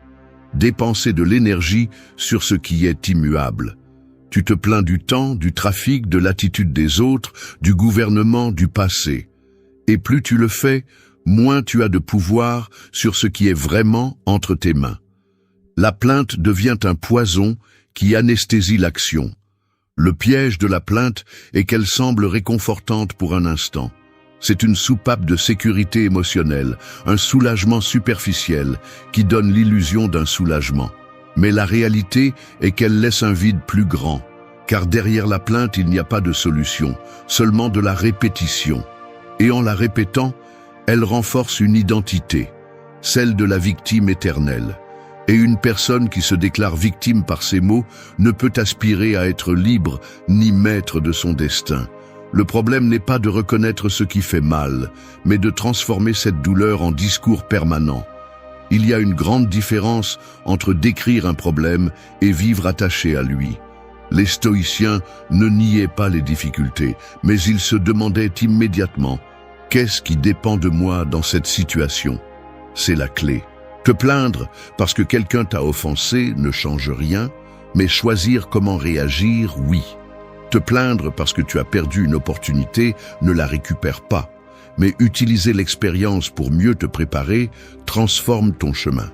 dépenser de l'énergie sur ce qui est immuable. Tu te plains du temps, du trafic, de l'attitude des autres, du gouvernement, du passé. Et plus tu le fais, moins tu as de pouvoir sur ce qui est vraiment entre tes mains. La plainte devient un poison qui anesthésie l'action. Le piège de la plainte est qu'elle semble réconfortante pour un instant. C'est une soupape de sécurité émotionnelle, un soulagement superficiel qui donne l'illusion d'un soulagement. Mais la réalité est qu'elle laisse un vide plus grand, car derrière la plainte il n'y a pas de solution, seulement de la répétition. Et en la répétant, elle renforce une identité, celle de la victime éternelle. Et une personne qui se déclare victime par ces mots ne peut aspirer à être libre ni maître de son destin. Le problème n'est pas de reconnaître ce qui fait mal, mais de transformer cette douleur en discours permanent. Il y a une grande différence entre décrire un problème et vivre attaché à lui. Les stoïciens ne niaient pas les difficultés, mais ils se demandaient immédiatement « Qu'est-ce qui dépend de moi dans cette situation ?» C'est la clé. Te plaindre parce que quelqu'un t'a offensé ne change rien, mais choisir comment réagir, oui. Te plaindre parce que tu as perdu une opportunité ne la récupère pas, mais utiliser l'expérience pour mieux te préparer transforme ton chemin.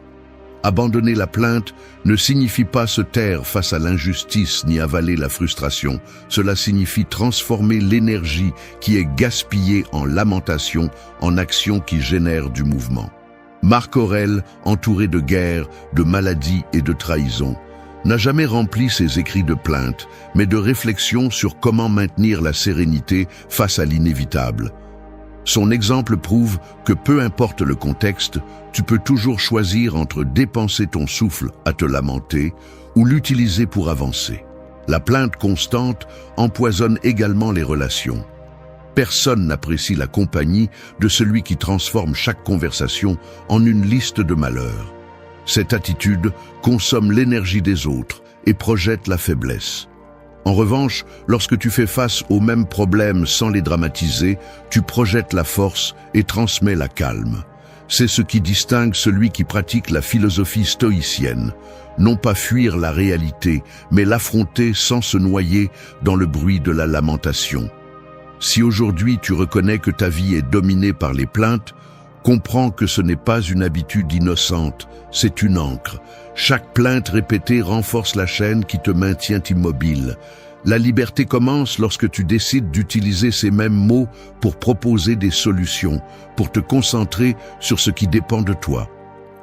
Abandonner la plainte ne signifie pas se taire face à l'injustice ni avaler la frustration. Cela signifie transformer l'énergie qui est gaspillée en lamentation en action qui génère du mouvement. Marc Aurèle, entouré de guerres, de maladies et de trahisons, n'a jamais rempli ses écrits de plainte, mais de réflexions sur comment maintenir la sérénité face à l'inévitable. Son exemple prouve que peu importe le contexte, tu peux toujours choisir entre dépenser ton souffle à te lamenter ou l'utiliser pour avancer. La plainte constante empoisonne également les relations. Personne n'apprécie la compagnie de celui qui transforme chaque conversation en une liste de malheurs. Cette attitude consomme l'énergie des autres et projette la faiblesse. En revanche, lorsque tu fais face aux mêmes problèmes sans les dramatiser, tu projettes la force et transmets la calme. C'est ce qui distingue celui qui pratique la philosophie stoïcienne. Non pas fuir la réalité, mais l'affronter sans se noyer dans le bruit de la lamentation. Si aujourd'hui tu reconnais que ta vie est dominée par les plaintes, comprends que ce n'est pas une habitude innocente, c'est une ancre. Chaque plainte répétée renforce la chaîne qui te maintient immobile. La liberté commence lorsque tu décides d'utiliser ces mêmes mots pour proposer des solutions, pour te concentrer sur ce qui dépend de toi.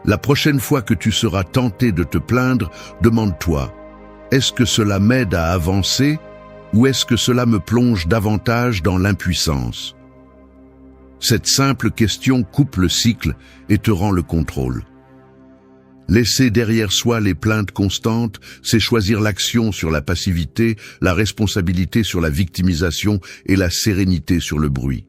La prochaine fois que tu seras tenté de te plaindre, demande-toi, est-ce que cela m'aide à avancer ou est-ce que cela me plonge davantage dans l'impuissance ? Cette simple question coupe le cycle et te rend le contrôle. Laisser derrière soi les plaintes constantes, c'est choisir l'action sur la passivité, la responsabilité sur la victimisation et la sérénité sur le bruit.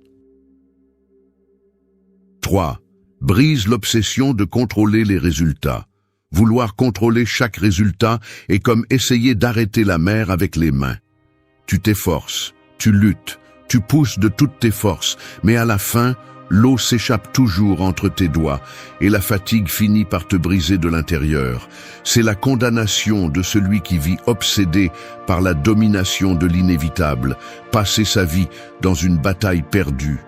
3. Brise l'obsession de contrôler les résultats. Vouloir contrôler chaque résultat est comme essayer d'arrêter la mer avec les mains. Tu t'efforces, tu luttes, tu pousses de toutes tes forces, mais à la fin, l'eau s'échappe toujours entre tes doigts et la fatigue finit par te briser de l'intérieur. C'est la condamnation de celui qui vit obsédé par la domination de l'inévitable, passer sa vie dans une bataille perdue.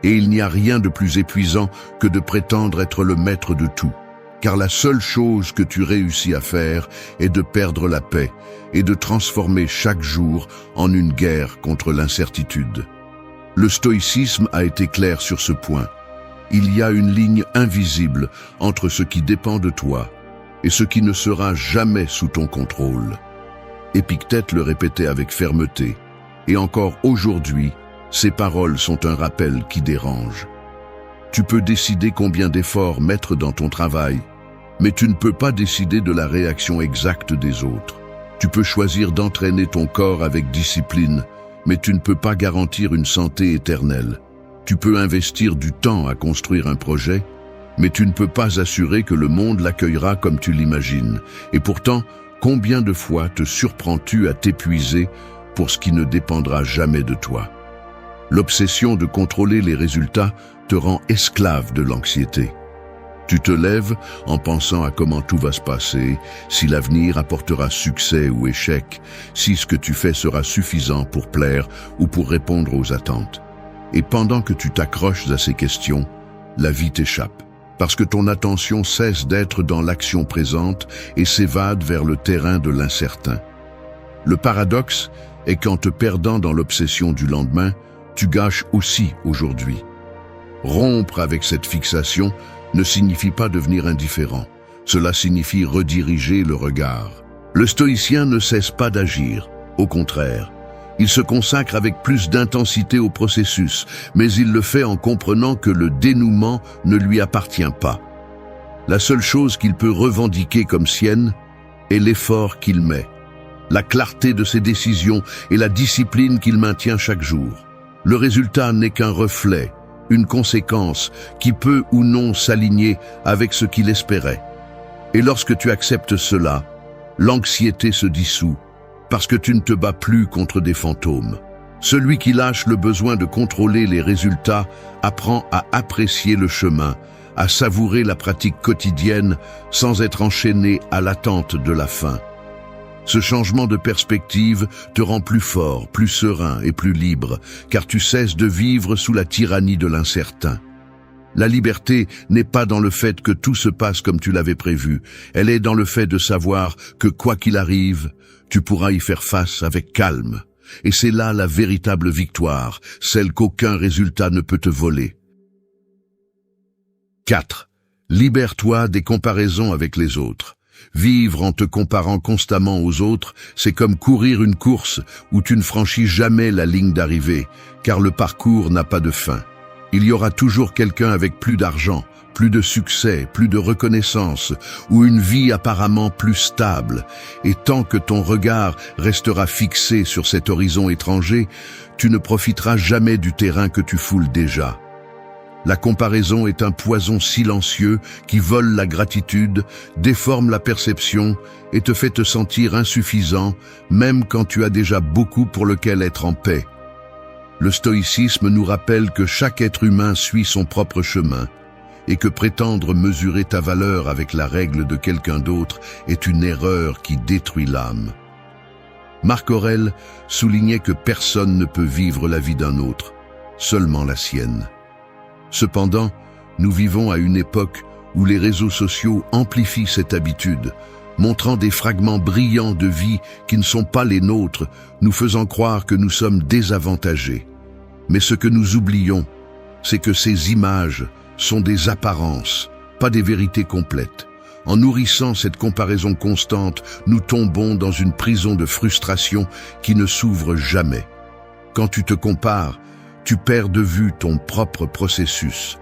Et il n'y a rien de plus épuisant que de prétendre être le maître de tout. Car la seule chose que tu réussis à faire est de perdre la paix et de transformer chaque jour en une guerre contre l'incertitude. Le stoïcisme a été clair sur ce point. Il y a une ligne invisible entre ce qui dépend de toi et ce qui ne sera jamais sous ton contrôle. Épictète le répétait avec fermeté, et encore aujourd'hui, ces paroles sont un rappel qui dérange. Tu peux décider combien d'efforts mettre dans ton travail, mais tu ne peux pas décider de la réaction exacte des autres. Tu peux choisir d'entraîner ton corps avec discipline, mais tu ne peux pas garantir une santé éternelle. Tu peux investir du temps à construire un projet, mais tu ne peux pas assurer que le monde l'accueillera comme tu l'imagines. Et pourtant, combien de fois te surprends-tu à t'épuiser pour ce qui ne dépendra jamais de toi? L'obsession de contrôler les résultats te rend esclave de l'anxiété. Tu te lèves en pensant à comment tout va se passer, si l'avenir apportera succès ou échec, si ce que tu fais sera suffisant pour plaire ou pour répondre aux attentes. Et pendant que tu t'accroches à ces questions, la vie t'échappe, parce que ton attention cesse d'être dans l'action présente et s'évade vers le terrain de l'incertain. Le paradoxe est qu'en te perdant dans l'obsession du lendemain, tu gâches aussi aujourd'hui. Rompre avec cette fixation ne signifie pas devenir indifférent. Cela signifie rediriger le regard. Le stoïcien ne cesse pas d'agir. Au contraire, il se consacre avec plus d'intensité au processus, mais il le fait en comprenant que le dénouement ne lui appartient pas. La seule chose qu'il peut revendiquer comme sienne est l'effort qu'il met, la clarté de ses décisions et la discipline qu'il maintient chaque jour. Le résultat n'est qu'un reflet, une conséquence qui peut ou non s'aligner avec ce qu'il espérait. Et lorsque tu acceptes cela, l'anxiété se dissout, parce que tu ne te bats plus contre des fantômes. Celui qui lâche le besoin de contrôler les résultats apprend à apprécier le chemin, à savourer la pratique quotidienne sans être enchaîné à l'attente de la fin. Ce changement de perspective te rend plus fort, plus serein et plus libre, car tu cesses de vivre sous la tyrannie de l'incertain. La liberté n'est pas dans le fait que tout se passe comme tu l'avais prévu, elle est dans le fait de savoir que quoi qu'il arrive, tu pourras y faire face avec calme. Et c'est là la véritable victoire, celle qu'aucun résultat ne peut te voler. 4. Libère-toi des comparaisons avec les autres. Vivre en te comparant constamment aux autres, c'est comme courir une course où tu ne franchis jamais la ligne d'arrivée, car le parcours n'a pas de fin. Il y aura toujours quelqu'un avec plus d'argent, plus de succès, plus de reconnaissance, ou une vie apparemment plus stable. Et tant que ton regard restera fixé sur cet horizon étranger, tu ne profiteras jamais du terrain que tu foules déjà. La comparaison est un poison silencieux qui vole la gratitude, déforme la perception et te fait te sentir insuffisant, même quand tu as déjà beaucoup pour lequel être en paix. Le stoïcisme nous rappelle que chaque être humain suit son propre chemin et que prétendre mesurer ta valeur avec la règle de quelqu'un d'autre est une erreur qui détruit l'âme. Marc Aurèle soulignait que personne ne peut vivre la vie d'un autre, seulement la sienne. Cependant, nous vivons à une époque où les réseaux sociaux amplifient cette habitude, montrant des fragments brillants de vie qui ne sont pas les nôtres, nous faisant croire que nous sommes désavantagés. Mais ce que nous oublions, c'est que ces images sont des apparences, pas des vérités complètes. En nourrissant cette comparaison constante, nous tombons dans une prison de frustration qui ne s'ouvre jamais. Quand tu te compares, tu perds de vue ton propre processus.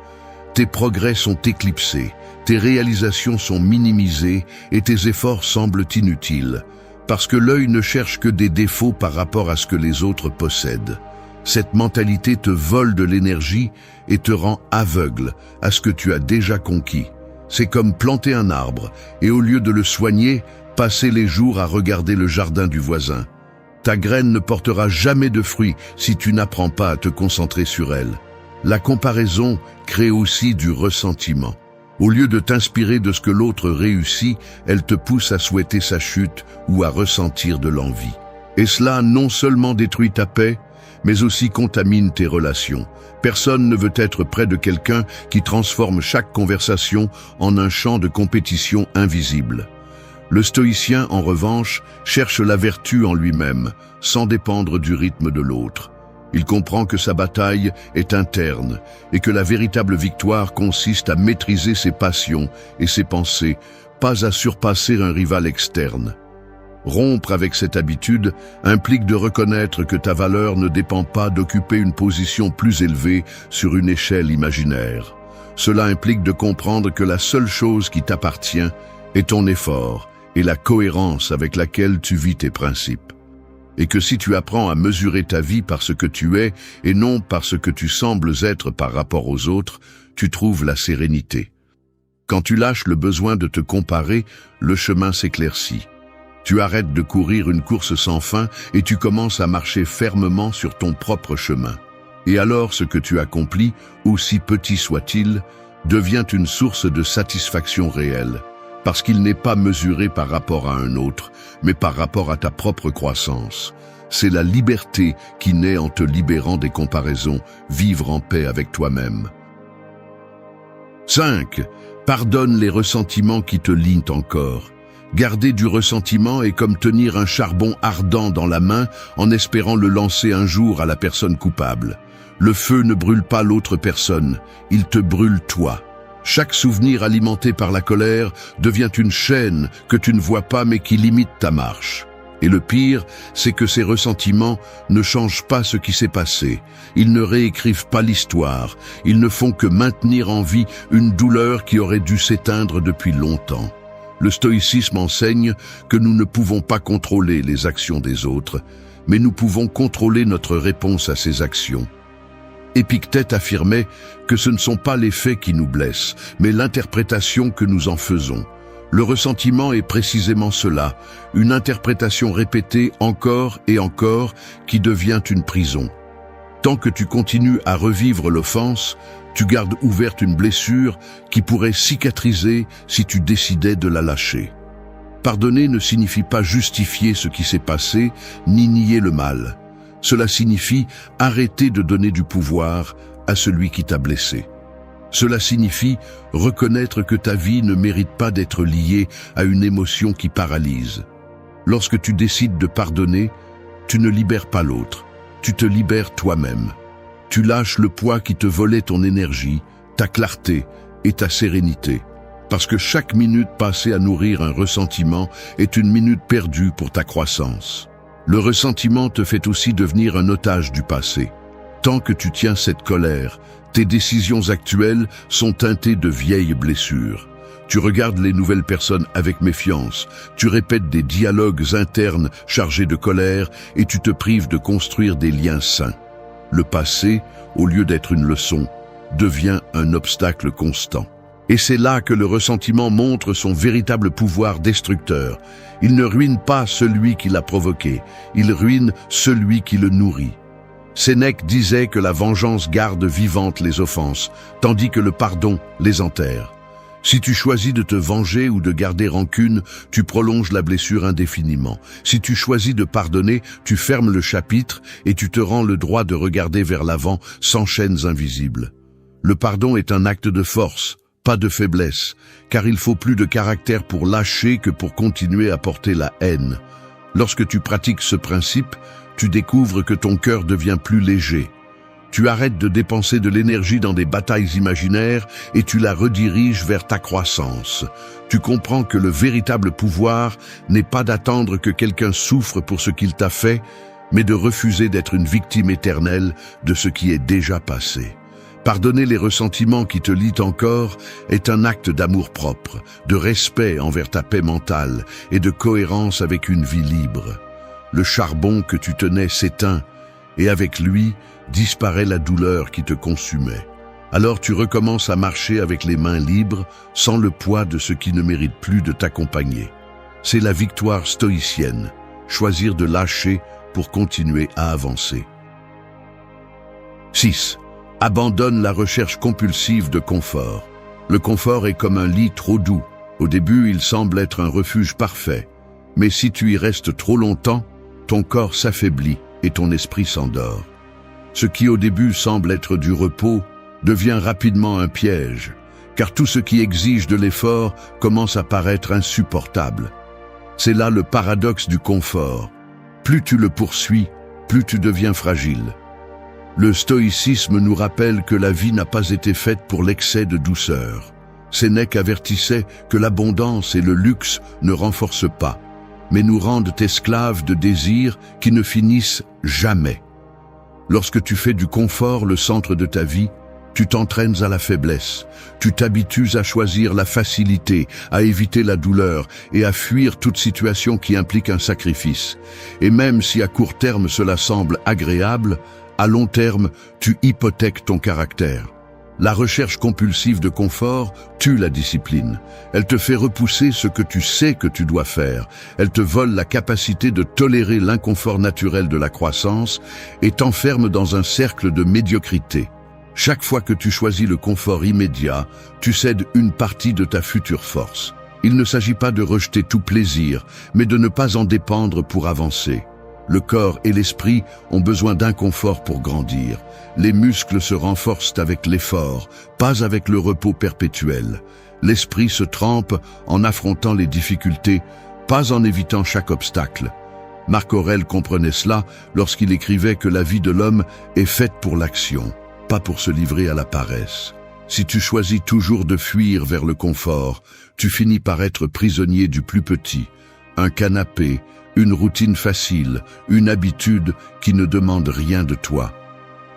Tes progrès sont éclipsés, tes réalisations sont minimisées et tes efforts semblent inutiles, parce que l'œil ne cherche que des défauts par rapport à ce que les autres possèdent. Cette mentalité te vole de l'énergie et te rend aveugle à ce que tu as déjà conquis. C'est comme planter un arbre et au lieu de le soigner, passer les jours à regarder le jardin du voisin. Ta graine ne portera jamais de fruits si tu n'apprends pas à te concentrer sur elle. La comparaison crée aussi du ressentiment. Au lieu de t'inspirer de ce que l'autre réussit, elle te pousse à souhaiter sa chute ou à ressentir de l'envie. Et cela non seulement détruit ta paix, mais aussi contamine tes relations. Personne ne veut être près de quelqu'un qui transforme chaque conversation en un champ de compétition invisible. Le stoïcien, en revanche, cherche la vertu en lui-même, sans dépendre du rythme de l'autre. Il comprend que sa bataille est interne et que la véritable victoire consiste à maîtriser ses passions et ses pensées, pas à surpasser un rival externe. Rompre avec cette habitude implique de reconnaître que ta valeur ne dépend pas d'occuper une position plus élevée sur une échelle imaginaire. Cela implique de comprendre que la seule chose qui t'appartient est ton effort et la cohérence avec laquelle tu vis tes principes. Et que si tu apprends à mesurer ta vie par ce que tu es et non par ce que tu sembles être par rapport aux autres, tu trouves la sérénité. Quand tu lâches le besoin de te comparer, le chemin s'éclaircit. Tu arrêtes de courir une course sans fin et tu commences à marcher fermement sur ton propre chemin. Et alors ce que tu accomplis, aussi petit soit-il, devient une source de satisfaction réelle, parce qu'il n'est pas mesuré par rapport à un autre, mais par rapport à ta propre croissance. C'est la liberté qui naît en te libérant des comparaisons, vivre en paix avec toi-même. 5. Pardonne les ressentiments qui te lient encore. Garder du ressentiment est comme tenir un charbon ardent dans la main en espérant le lancer un jour à la personne coupable. Le feu ne brûle pas l'autre personne, il te brûle toi. Chaque souvenir alimenté par la colère devient une chaîne que tu ne vois pas mais qui limite ta marche. Et le pire, c'est que ces ressentiments ne changent pas ce qui s'est passé. Ils ne réécrivent pas l'histoire. Ils ne font que maintenir en vie une douleur qui aurait dû s'éteindre depuis longtemps. Le stoïcisme enseigne que nous ne pouvons pas contrôler les actions des autres, mais nous pouvons contrôler notre réponse à ces actions. Épictète affirmait que ce ne sont pas les faits qui nous blessent, mais l'interprétation que nous en faisons. Le ressentiment est précisément cela, une interprétation répétée encore et encore qui devient une prison. Tant que tu continues à revivre l'offense, tu gardes ouverte une blessure qui pourrait cicatriser si tu décidais de la lâcher. Pardonner ne signifie pas justifier ce qui s'est passé, ni nier le mal. Cela signifie arrêter de donner du pouvoir à celui qui t'a blessé. Cela signifie reconnaître que ta vie ne mérite pas d'être liée à une émotion qui paralyse. Lorsque tu décides de pardonner, tu ne libères pas l'autre, tu te libères toi-même. Tu lâches le poids qui te volait ton énergie, ta clarté et ta sérénité. Parce que chaque minute passée à nourrir un ressentiment est une minute perdue pour ta croissance. Le ressentiment te fait aussi devenir un otage du passé. Tant que tu tiens cette colère, tes décisions actuelles sont teintées de vieilles blessures. Tu regardes les nouvelles personnes avec méfiance, tu répètes des dialogues internes chargés de colère et tu te prives de construire des liens sains. Le passé, au lieu d'être une leçon, devient un obstacle constant. Et c'est là que le ressentiment montre son véritable pouvoir destructeur. Il ne ruine pas celui qui l'a provoqué, il ruine celui qui le nourrit. Sénèque disait que la vengeance garde vivantes les offenses, tandis que le pardon les enterre. Si tu choisis de te venger ou de garder rancune, tu prolonges la blessure indéfiniment. Si tu choisis de pardonner, tu fermes le chapitre et tu te rends le droit de regarder vers l'avant sans chaînes invisibles. Le pardon est un acte de force, pas de faiblesse, car il faut plus de caractère pour lâcher que pour continuer à porter la haine. Lorsque tu pratiques ce principe, tu découvres que ton cœur devient plus léger. Tu arrêtes de dépenser de l'énergie dans des batailles imaginaires et tu la rediriges vers ta croissance. Tu comprends que le véritable pouvoir n'est pas d'attendre que quelqu'un souffre pour ce qu'il t'a fait, mais de refuser d'être une victime éternelle de ce qui est déjà passé. Pardonner les ressentiments qui te lient encore est un acte d'amour-propre, de respect envers ta paix mentale et de cohérence avec une vie libre. Le charbon que tu tenais s'éteint, et avec lui disparaît la douleur qui te consumait. Alors tu recommences à marcher avec les mains libres, sans le poids de ce qui ne mérite plus de t'accompagner. C'est la victoire stoïcienne, choisir de lâcher pour continuer à avancer. 6. Abandonne la recherche compulsive de confort. Le confort est comme un lit trop doux. Au début, il semble être un refuge parfait. Mais si tu y restes trop longtemps, ton corps s'affaiblit et ton esprit s'endort. Ce qui au début semble être du repos devient rapidement un piège, car tout ce qui exige de l'effort commence à paraître insupportable. C'est là le paradoxe du confort. Plus tu le poursuis, plus tu deviens fragile. Le stoïcisme nous rappelle que la vie n'a pas été faite pour l'excès de douceur. Sénèque avertissait que l'abondance et le luxe ne renforcent pas, mais nous rendent esclaves de désirs qui ne finissent jamais. Lorsque tu fais du confort le centre de ta vie, Tu t'entraînes à la faiblesse. Tu t'habitues à choisir la facilité, à éviter la douleur et à fuir toute situation qui implique un sacrifice. Et même si à court terme cela semble agréable, à long terme, tu hypothèques ton caractère. La recherche compulsive de confort tue la discipline. Elle te fait repousser ce que tu sais que tu dois faire. Elle te vole la capacité de tolérer l'inconfort naturel de la croissance et t'enferme dans un cercle de médiocrité. Chaque fois que tu choisis le confort immédiat, tu cèdes une partie de ta future force. Il ne s'agit pas de rejeter tout plaisir, mais de ne pas en dépendre pour avancer. Le corps et l'esprit ont besoin d'inconfort pour grandir. Les muscles se renforcent avec l'effort, pas avec le repos perpétuel. L'esprit se trempe en affrontant les difficultés, pas en évitant chaque obstacle. Marc Aurèle comprenait cela lorsqu'il écrivait que la vie de l'homme est faite pour l'action, pas pour se livrer à la paresse. Si tu choisis toujours de fuir vers le confort, tu finis par être prisonnier du plus petit. Un canapé, une routine facile, une habitude qui ne demande rien de toi.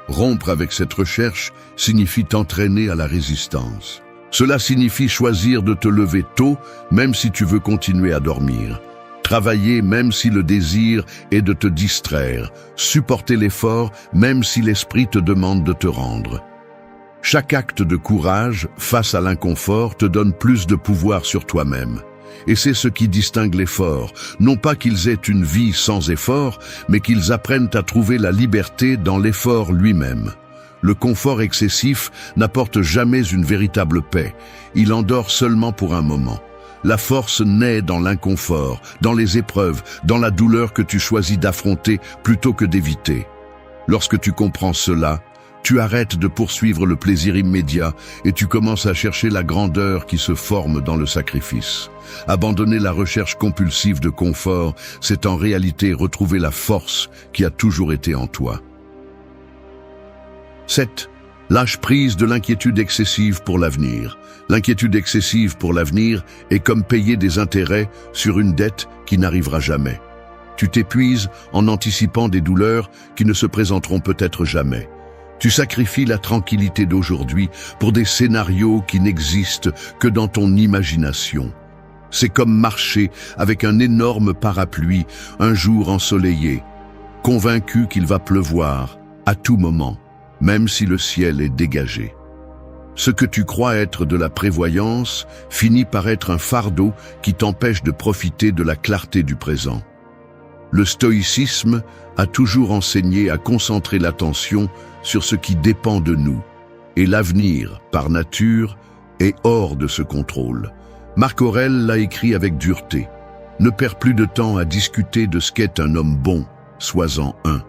Rompre avec cette recherche signifie t'entraîner à la résistance. Cela signifie choisir de te lever tôt, même si tu veux continuer à dormir. Travailler même si le désir est de te distraire. Supporter l'effort même si l'esprit te demande de te rendre. Chaque acte de courage face à l'inconfort te donne plus de pouvoir sur toi-même. Et c'est ce qui distingue les forts, non pas qu'ils aient une vie sans effort, mais qu'ils apprennent à trouver la liberté dans l'effort lui-même. Le confort excessif n'apporte jamais une véritable paix, il endort seulement pour un moment. La force naît dans l'inconfort, dans les épreuves, dans la douleur que tu choisis d'affronter plutôt que d'éviter. Lorsque tu comprends cela, tu arrêtes de poursuivre le plaisir immédiat et tu commences à chercher la grandeur qui se forme dans le sacrifice. Abandonner la recherche compulsive de confort, c'est en réalité retrouver la force qui a toujours été en toi. 7. Lâche prise de l'inquiétude excessive pour l'avenir. L'inquiétude excessive pour l'avenir est comme payer des intérêts sur une dette qui n'arrivera jamais. Tu t'épuises en anticipant des douleurs qui ne se présenteront peut-être jamais. Tu sacrifies la tranquillité d'aujourd'hui pour des scénarios qui n'existent que dans ton imagination. C'est comme marcher avec un énorme parapluie un jour ensoleillé, convaincu qu'il va pleuvoir à tout moment, même si le ciel est dégagé. Ce que tu crois être de la prévoyance finit par être un fardeau qui t'empêche de profiter de la clarté du présent. Le stoïcisme a toujours enseigné à concentrer l'attention sur ce qui dépend de nous, et l'avenir, par nature, est hors de ce contrôle. Marc Aurèle l'a écrit avec dureté. Ne perds plus de temps à discuter de ce qu'est un homme bon, sois-en un.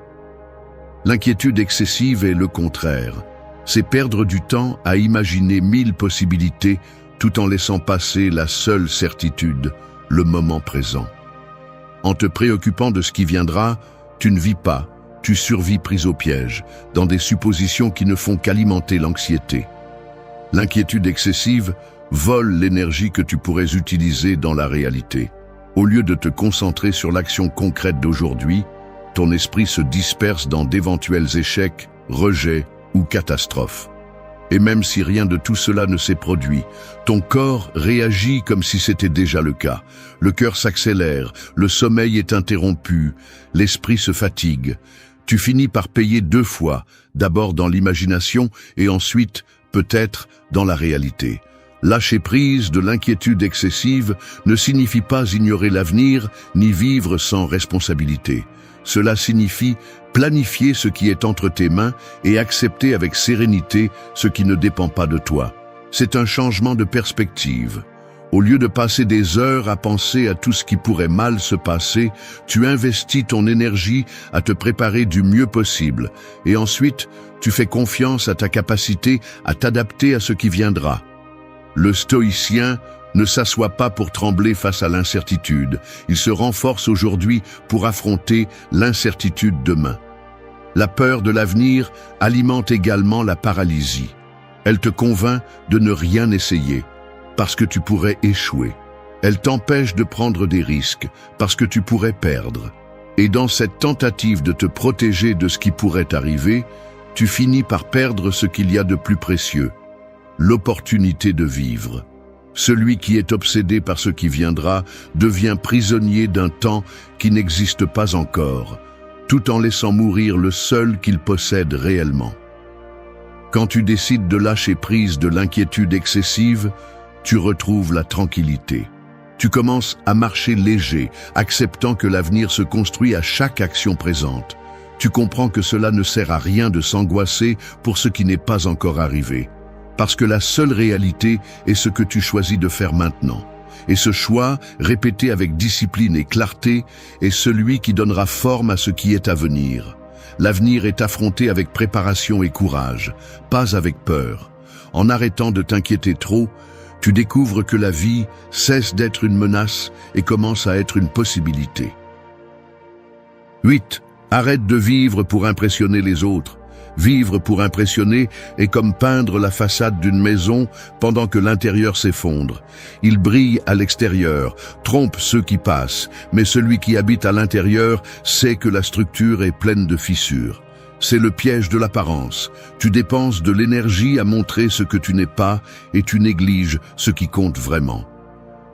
L'inquiétude excessive est le contraire. C'est perdre du temps à imaginer 1000 possibilités tout en laissant passer la seule certitude, le moment présent. En te préoccupant de ce qui viendra, tu ne vis pas, tu survis pris au piège, dans des suppositions qui ne font qu'alimenter l'anxiété. L'inquiétude excessive vole l'énergie que tu pourrais utiliser dans la réalité. Au lieu de te concentrer sur l'action concrète d'aujourd'hui, ton esprit se disperse dans d'éventuels échecs, rejets ou catastrophes. Et même si rien de tout cela ne s'est produit, ton corps réagit comme si c'était déjà le cas. Le cœur s'accélère, le sommeil est interrompu, l'esprit se fatigue. Tu finis par payer 2 fois, d'abord dans l'imagination et ensuite, peut-être, dans la réalité. Lâcher prise de l'inquiétude excessive ne signifie pas ignorer l'avenir ni vivre sans responsabilité. Cela signifie planifier ce qui est entre tes mains et accepter avec sérénité ce qui ne dépend pas de toi. C'est un changement de perspective. Au lieu de passer des heures à penser à tout ce qui pourrait mal se passer, tu investis ton énergie à te préparer du mieux possible. Et ensuite, tu fais confiance à ta capacité à t'adapter à ce qui viendra. Le stoïcien ne s'assoit pas pour trembler face à l'incertitude. Il se renforce aujourd'hui pour affronter l'incertitude demain. La peur de l'avenir alimente également la paralysie. Elle te convainc de ne rien essayer, parce que tu pourrais échouer. Elle t'empêche de prendre des risques, parce que tu pourrais perdre. Et dans cette tentative de te protéger de ce qui pourrait arriver, tu finis par perdre ce qu'il y a de plus précieux, l'opportunité de vivre. Celui qui est obsédé par ce qui viendra devient prisonnier d'un temps qui n'existe pas encore, tout en laissant mourir le seul qu'il possède réellement. Quand tu décides de lâcher prise de l'inquiétude excessive, tu retrouves la tranquillité. Tu commences à marcher léger, acceptant que l'avenir se construit à chaque action présente. Tu comprends que cela ne sert à rien de s'angoisser pour ce qui n'est pas encore arrivé, parce que la seule réalité est ce que tu choisis de faire maintenant. Et ce choix, répété avec discipline et clarté, est celui qui donnera forme à ce qui est à venir. L'avenir est affronté avec préparation et courage, pas avec peur. En arrêtant de t'inquiéter trop, tu découvres que la vie cesse d'être une menace et commence à être une possibilité. 8. Arrête de vivre pour impressionner les autres. Vivre pour impressionner est comme peindre la façade d'une maison pendant que l'intérieur s'effondre. Il brille à l'extérieur, trompe ceux qui passent, mais celui qui habite à l'intérieur sait que la structure est pleine de fissures. C'est le piège de l'apparence. Tu dépenses de l'énergie à montrer ce que tu n'es pas et tu négliges ce qui compte vraiment.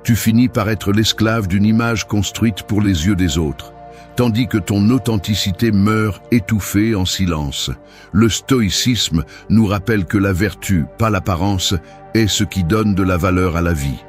Tu finis par être l'esclave d'une image construite pour les yeux des autres, tandis que ton authenticité meurt étouffée en silence. Le stoïcisme nous rappelle que la vertu, pas l'apparence, est ce qui donne de la valeur à la vie.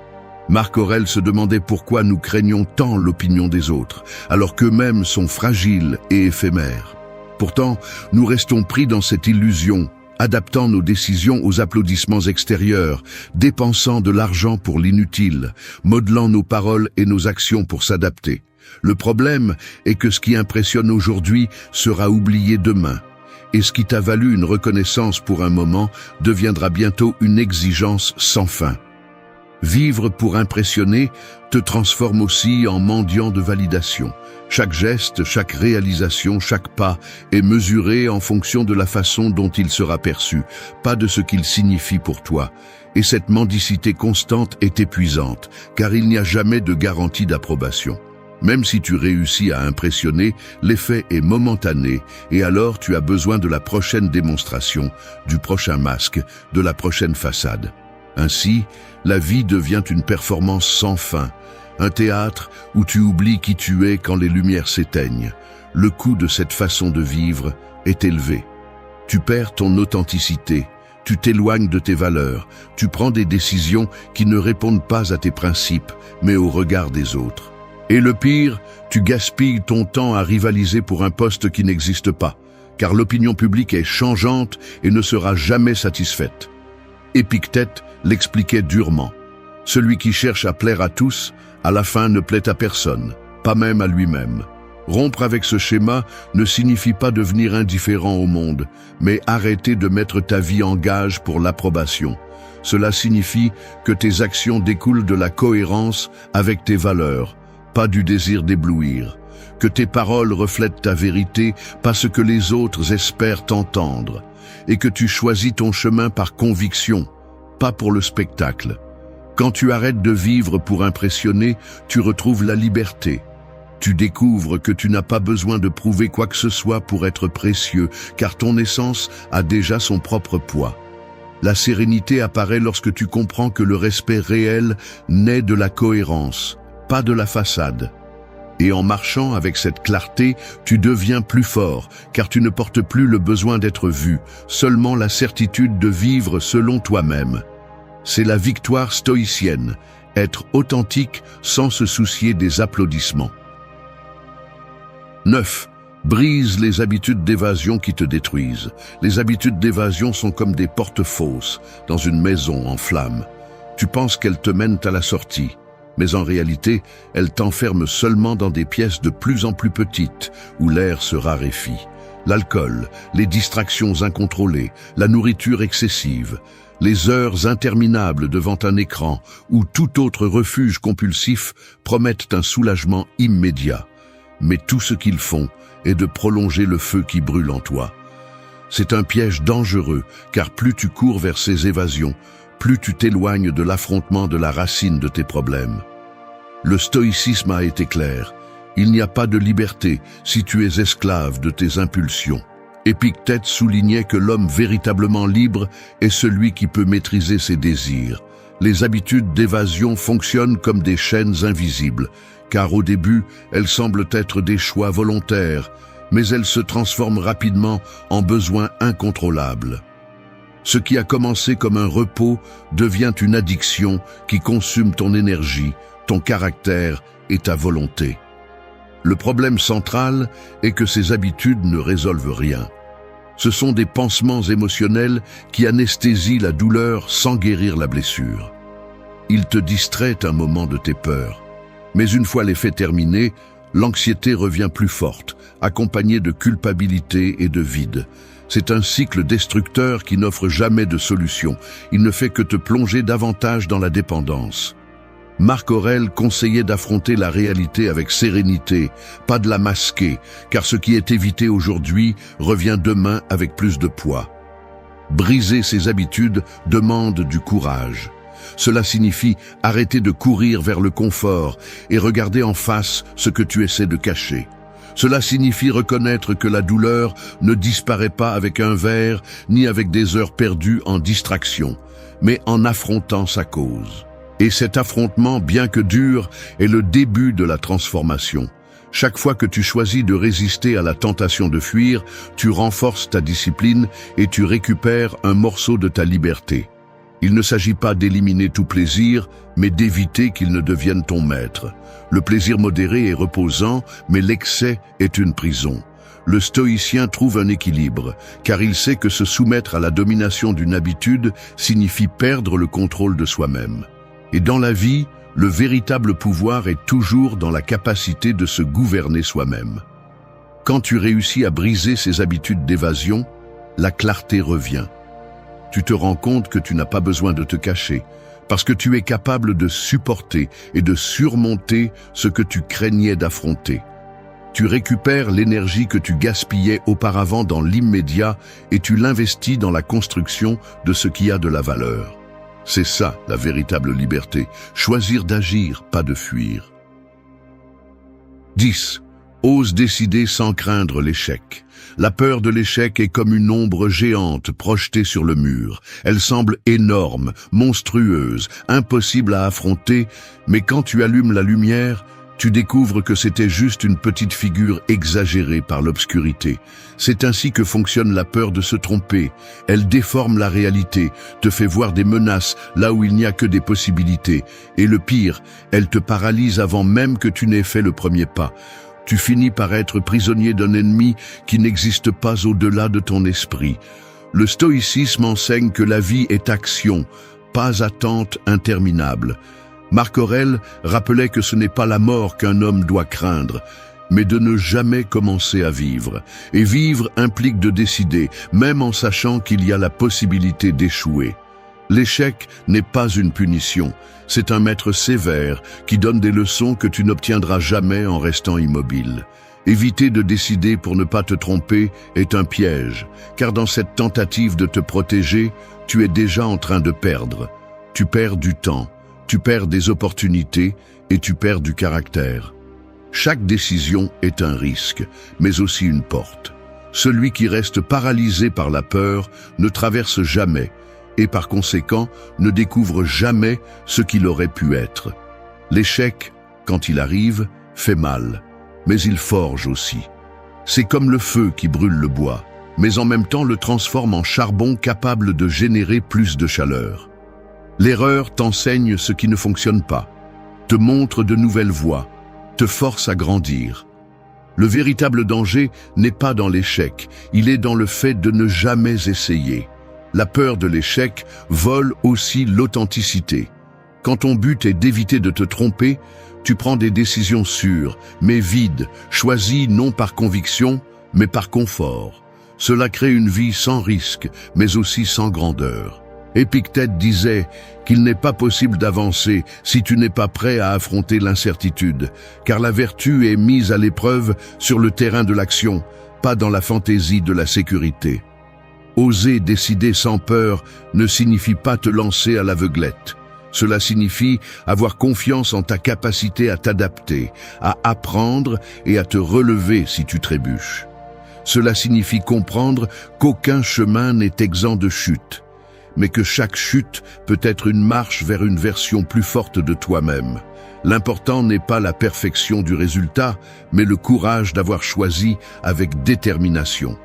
Marc Aurèle se demandait pourquoi nous craignons tant l'opinion des autres, alors qu'eux-mêmes sont fragiles et éphémères. Pourtant, nous restons pris dans cette illusion, adaptant nos décisions aux applaudissements extérieurs, dépensant de l'argent pour l'inutile, modelant nos paroles et nos actions pour s'adapter. Le problème est que ce qui impressionne aujourd'hui sera oublié demain, et ce qui t'a valu une reconnaissance pour un moment deviendra bientôt une exigence sans fin. Vivre pour impressionner te transforme aussi en mendiant de validation. Chaque geste, chaque réalisation, chaque pas est mesuré en fonction de la façon dont il sera perçu, pas de ce qu'il signifie pour toi. Et cette mendicité constante est épuisante, car il n'y a jamais de garantie d'approbation. Même si tu réussis à impressionner, l'effet est momentané et alors tu as besoin de la prochaine démonstration, du prochain masque, de la prochaine façade. Ainsi, la vie devient une performance sans fin, un théâtre où tu oublies qui tu es quand les lumières s'éteignent. Le coût de cette façon de vivre est élevé. Tu perds ton authenticité, tu t'éloignes de tes valeurs, tu prends des décisions qui ne répondent pas à tes principes, mais au regard des autres. Et le pire, tu gaspilles ton temps à rivaliser pour un poste qui n'existe pas, car l'opinion publique est changeante et ne sera jamais satisfaite. Épictète l'expliquait durement. Celui qui cherche à plaire à tous, à la fin ne plaît à personne, pas même à lui-même. Rompre avec ce schéma ne signifie pas devenir indifférent au monde, mais arrêter de mettre ta vie en gage pour l'approbation. Cela signifie que tes actions découlent de la cohérence avec tes valeurs, pas du désir d'éblouir. Que tes paroles reflètent ta vérité, pas ce que les autres espèrent entendre. Et que tu choisis ton chemin par conviction, pas pour le spectacle. Quand tu arrêtes de vivre pour impressionner, tu retrouves la liberté. Tu découvres que tu n'as pas besoin de prouver quoi que ce soit pour être précieux, car ton essence a déjà son propre poids. La sérénité apparaît lorsque tu comprends que le respect réel naît de la cohérence, pas de la façade. Et en marchant avec cette clarté, tu deviens plus fort, car tu ne portes plus le besoin d'être vu, seulement la certitude de vivre selon toi-même. C'est la victoire stoïcienne, être authentique sans se soucier des applaudissements. 9. Brise les habitudes d'évasion qui te détruisent. Les habitudes d'évasion sont comme des portes fausses dans une maison en flammes. Tu penses qu'elles te mènent à la sortie, mais en réalité, elles t'enferment seulement dans des pièces de plus en plus petites où l'air se raréfie. L'alcool, les distractions incontrôlées, la nourriture excessive, les heures interminables devant un écran ou tout autre refuge compulsif promettent un soulagement immédiat. Mais tout ce qu'ils font est de prolonger le feu qui brûle en toi. C'est un piège dangereux, car plus tu cours vers ces évasions, plus tu t'éloignes de l'affrontement de la racine de tes problèmes. Le stoïcisme a été clair. Il n'y a pas de liberté si tu es esclave de tes impulsions. Épictète soulignait que l'homme véritablement libre est celui qui peut maîtriser ses désirs. Les habitudes d'évasion fonctionnent comme des chaînes invisibles, car au début, elles semblent être des choix volontaires, mais elles se transforment rapidement en besoins incontrôlables. Ce qui a commencé comme un repos devient une addiction qui consume ton énergie, ton caractère et ta volonté. Le problème central est que ces habitudes ne résolvent rien. Ce sont des pansements émotionnels qui anesthésient la douleur sans guérir la blessure. Ils te distraient un moment de tes peurs. Mais une fois l'effet terminé, l'anxiété revient plus forte, accompagnée de culpabilité et de vide. C'est un cycle destructeur qui n'offre jamais de solution. Il ne fait que te plonger davantage dans la dépendance. Marc Aurèle conseillait d'affronter la réalité avec sérénité, pas de la masquer, car ce qui est évité aujourd'hui revient demain avec plus de poids. Briser ses habitudes demande du courage. Cela signifie arrêter de courir vers le confort et regarder en face ce que tu essaies de cacher. Cela signifie reconnaître que la douleur ne disparaît pas avec un verre ni avec des heures perdues en distraction, mais en affrontant sa cause. Et cet affrontement, bien que dur, est le début de la transformation. Chaque fois que tu choisis de résister à la tentation de fuir, tu renforces ta discipline et tu récupères un morceau de ta liberté. Il ne s'agit pas d'éliminer tout plaisir, mais d'éviter qu'il ne devienne ton maître. Le plaisir modéré est reposant, mais l'excès est une prison. Le stoïcien trouve un équilibre, car il sait que se soumettre à la domination d'une habitude signifie perdre le contrôle de soi-même. Et dans la vie, le véritable pouvoir est toujours dans la capacité de se gouverner soi-même. Quand tu réussis à briser ces habitudes d'évasion, la clarté revient. Tu te rends compte que tu n'as pas besoin de te cacher, parce que tu es capable de supporter et de surmonter ce que tu craignais d'affronter. Tu récupères l'énergie que tu gaspillais auparavant dans l'immédiat et tu l'investis dans la construction de ce qui a de la valeur. C'est ça, la véritable liberté. Choisir d'agir, pas de fuir. 10. Ose décider sans craindre l'échec. La peur de l'échec est comme une ombre géante projetée sur le mur. Elle semble énorme, monstrueuse, impossible à affronter, mais quand tu allumes la lumière, tu découvres que c'était juste une petite figure exagérée par l'obscurité. C'est ainsi que fonctionne la peur de se tromper. Elle déforme la réalité, te fait voir des menaces là où il n'y a que des possibilités. Et le pire, elle te paralyse avant même que tu n'aies fait le premier pas. Tu finis par être prisonnier d'un ennemi qui n'existe pas au-delà de ton esprit. Le stoïcisme enseigne que la vie est action, pas attente interminable. Marc Aurèle rappelait que ce n'est pas la mort qu'un homme doit craindre, mais de ne jamais commencer à vivre. Et vivre implique de décider, même en sachant qu'il y a la possibilité d'échouer. L'échec n'est pas une punition, c'est un maître sévère qui donne des leçons que tu n'obtiendras jamais en restant immobile. Éviter de décider pour ne pas te tromper est un piège, car dans cette tentative de te protéger, tu es déjà en train de perdre. Tu perds du temps. Tu perds des opportunités et tu perds du caractère. Chaque décision est un risque, mais aussi une porte. Celui qui reste paralysé par la peur ne traverse jamais et par conséquent ne découvre jamais ce qu'il aurait pu être. L'échec, quand il arrive, fait mal, mais il forge aussi. C'est comme le feu qui brûle le bois, mais en même temps le transforme en charbon capable de générer plus de chaleur. L'erreur t'enseigne ce qui ne fonctionne pas, te montre de nouvelles voies, te force à grandir. Le véritable danger n'est pas dans l'échec, il est dans le fait de ne jamais essayer. La peur de l'échec vole aussi l'authenticité. Quand ton but est d'éviter de te tromper, tu prends des décisions sûres, mais vides, choisies non par conviction, mais par confort. Cela crée une vie sans risque, mais aussi sans grandeur. Épictète disait qu'il n'est pas possible d'avancer si tu n'es pas prêt à affronter l'incertitude, car la vertu est mise à l'épreuve sur le terrain de l'action, pas dans la fantaisie de la sécurité. Oser décider sans peur ne signifie pas te lancer à l'aveuglette. Cela signifie avoir confiance en ta capacité à t'adapter, à apprendre et à te relever si tu trébuches. Cela signifie comprendre qu'aucun chemin n'est exempt de chute, mais que chaque chute peut être une marche vers une version plus forte de toi-même. L'important n'est pas la perfection du résultat, mais le courage d'avoir choisi avec détermination.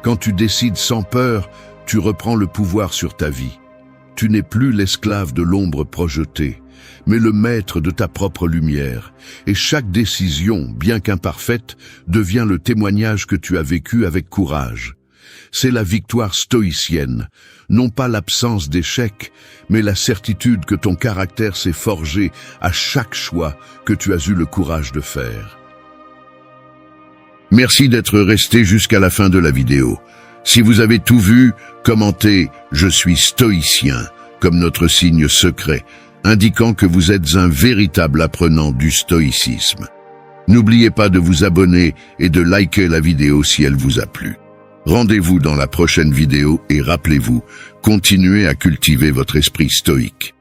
Quand tu décides sans peur, tu reprends le pouvoir sur ta vie. Tu n'es plus l'esclave de l'ombre projetée, mais le maître de ta propre lumière. Et chaque décision, bien qu'imparfaite, devient le témoignage que tu as vécu avec courage. C'est la victoire stoïcienne, non pas l'absence d'échec, mais la certitude que ton caractère s'est forgé à chaque choix que tu as eu le courage de faire. Merci d'être resté jusqu'à la fin de la vidéo. Si vous avez tout vu, commentez « Je suis stoïcien » comme notre signe secret, indiquant que vous êtes un véritable apprenant du stoïcisme. N'oubliez pas de vous abonner et de liker la vidéo si elle vous a plu. Rendez-vous dans la prochaine vidéo et rappelez-vous, continuez à cultiver votre esprit stoïque.